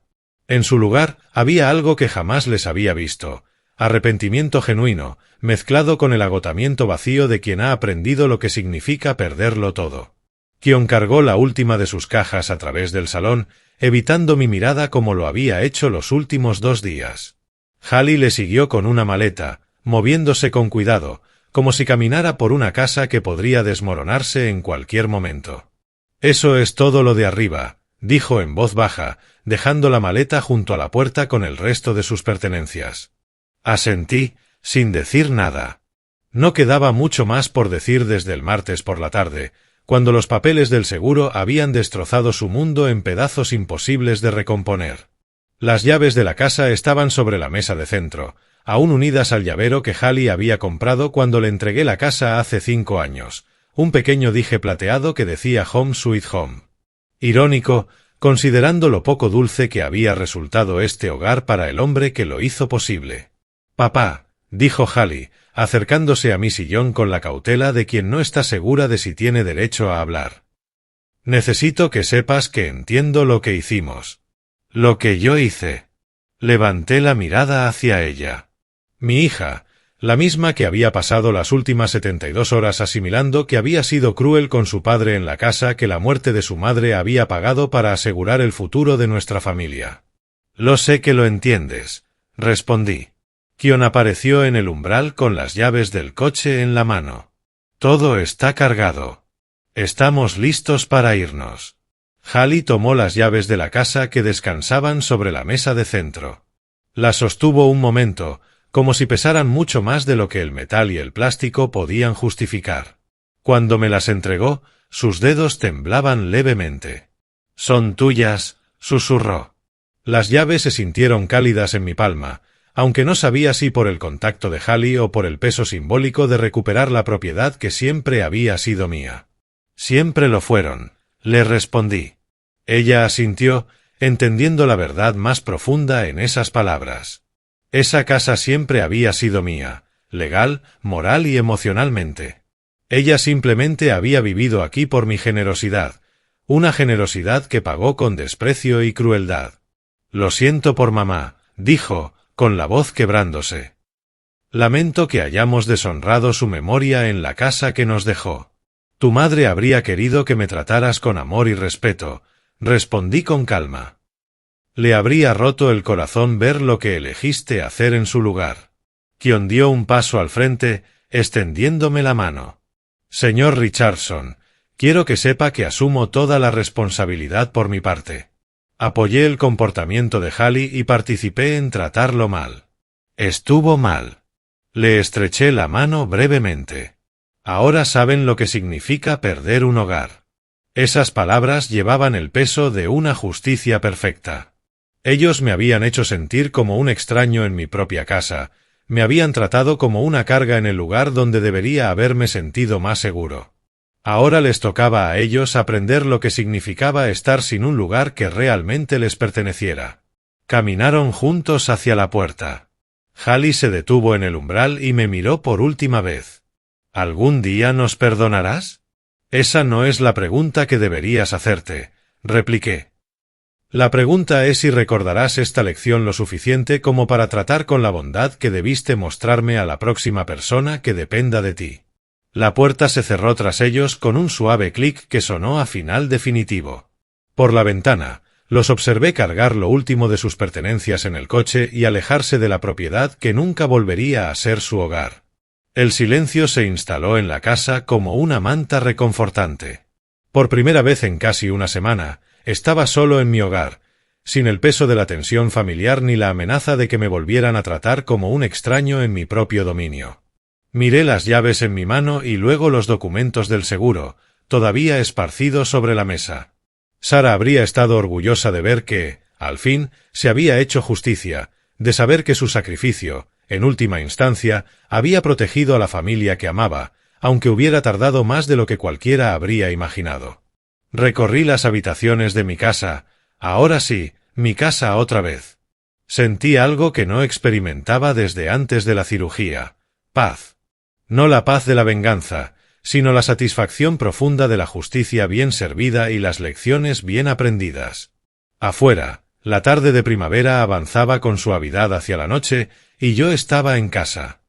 En su lugar, había algo que jamás les había visto: arrepentimiento genuino, mezclado con el agotamiento vacío de quien ha aprendido lo que significa perderlo todo. Kion cargó la última de sus cajas a través del salón, evitando mi mirada como lo había hecho los últimos 2 días. Hallie le siguió con una maleta, moviéndose con cuidado, como si caminara por una casa que podría desmoronarse en cualquier momento. «Eso es todo lo de arriba», dijo en voz baja, dejando la maleta junto a la puerta con el resto de sus pertenencias. Asentí, sin decir nada. No quedaba mucho más por decir desde el martes por la tarde, cuando los papeles del seguro habían destrozado su mundo en pedazos imposibles de recomponer. Las llaves de la casa estaban sobre la mesa de centro, aún unidas al llavero que Hallie había comprado cuando le entregué la casa hace 5 años, un pequeño dije plateado que decía Home Sweet Home. Irónico, considerando lo poco dulce que había resultado este hogar para el hombre que lo hizo posible. «Papá», dijo Hallie, acercándose a mi sillón con la cautela de quien no está segura de si tiene derecho a hablar. «Necesito que sepas que entiendo lo que hicimos. Lo que yo hice». Levanté la mirada hacia ella. Mi hija, la misma que había pasado las últimas 72 horas asimilando que había sido cruel con su padre en la casa que la muerte de su madre había pagado para asegurar el futuro de nuestra familia. «Lo sé que lo entiendes», respondí. Kion apareció en el umbral con las llaves del coche en la mano. «Todo está cargado. Estamos listos para irnos». Hallie tomó las llaves de la casa que descansaban sobre la mesa de centro. Las sostuvo un momento, como si pesaran mucho más de lo que el metal y el plástico podían justificar. Cuando me las entregó, sus dedos temblaban levemente. «Son tuyas», susurró. Las llaves se sintieron cálidas en mi palma, aunque no sabía si por el contacto de Hallie o por el peso simbólico de recuperar la propiedad que siempre había sido mía. «Siempre lo fueron», le respondí. Ella asintió, entendiendo la verdad más profunda en esas palabras. Esa casa siempre había sido mía, legal, moral y emocionalmente. Ella simplemente había vivido aquí por mi generosidad, una generosidad que pagó con desprecio y crueldad. «Lo siento por mamá», dijo, con la voz quebrándose. «Lamento que hayamos deshonrado su memoria en la casa que nos dejó. Tu madre habría querido que me trataras con amor y respeto», respondí con calma. «Le habría roto el corazón ver lo que elegiste hacer en su lugar». Kion dio un paso al frente, extendiéndome la mano. «Señor Richardson, quiero que sepa que asumo toda la responsabilidad por mi parte. Apoyé el comportamiento de Hallie y participé en tratarlo mal. Estuvo mal». Le estreché la mano brevemente. «Ahora saben lo que significa perder un hogar». Esas palabras llevaban el peso de una justicia perfecta. Ellos me habían hecho sentir como un extraño en mi propia casa, me habían tratado como una carga en el lugar donde debería haberme sentido más seguro. Ahora les tocaba a ellos aprender lo que significaba estar sin un lugar que realmente les perteneciera. Caminaron juntos hacia la puerta. Hallie se detuvo en el umbral y me miró por última vez. «¿Algún día nos perdonarás?» «Esa no es la pregunta que deberías hacerte», repliqué. «La pregunta es si recordarás esta lección lo suficiente como para tratar con la bondad que debiste mostrarme a la próxima persona que dependa de ti». La puerta se cerró tras ellos con un suave clic que sonó a final definitivo. Por la ventana, los observé cargar lo último de sus pertenencias en el coche y alejarse de la propiedad que nunca volvería a ser su hogar. El silencio se instaló en la casa como una manta reconfortante. Por primera vez en casi una semana, estaba solo en mi hogar, sin el peso de la tensión familiar ni la amenaza de que me volvieran a tratar como un extraño en mi propio dominio. Miré las llaves en mi mano y luego los documentos del seguro, todavía esparcidos sobre la mesa. Sara habría estado orgullosa de ver que, al fin, se había hecho justicia, de saber que su sacrificio, en última instancia, había protegido a la familia que amaba, aunque hubiera tardado más de lo que cualquiera habría imaginado. Recorrí las habitaciones de mi casa, ahora sí, mi casa otra vez. Sentí algo que no experimentaba desde antes de la cirugía: paz. No la paz de la venganza, sino la satisfacción profunda de la justicia bien servida y las lecciones bien aprendidas. Afuera, la tarde de primavera avanzaba con suavidad hacia la noche, y yo estaba en casa.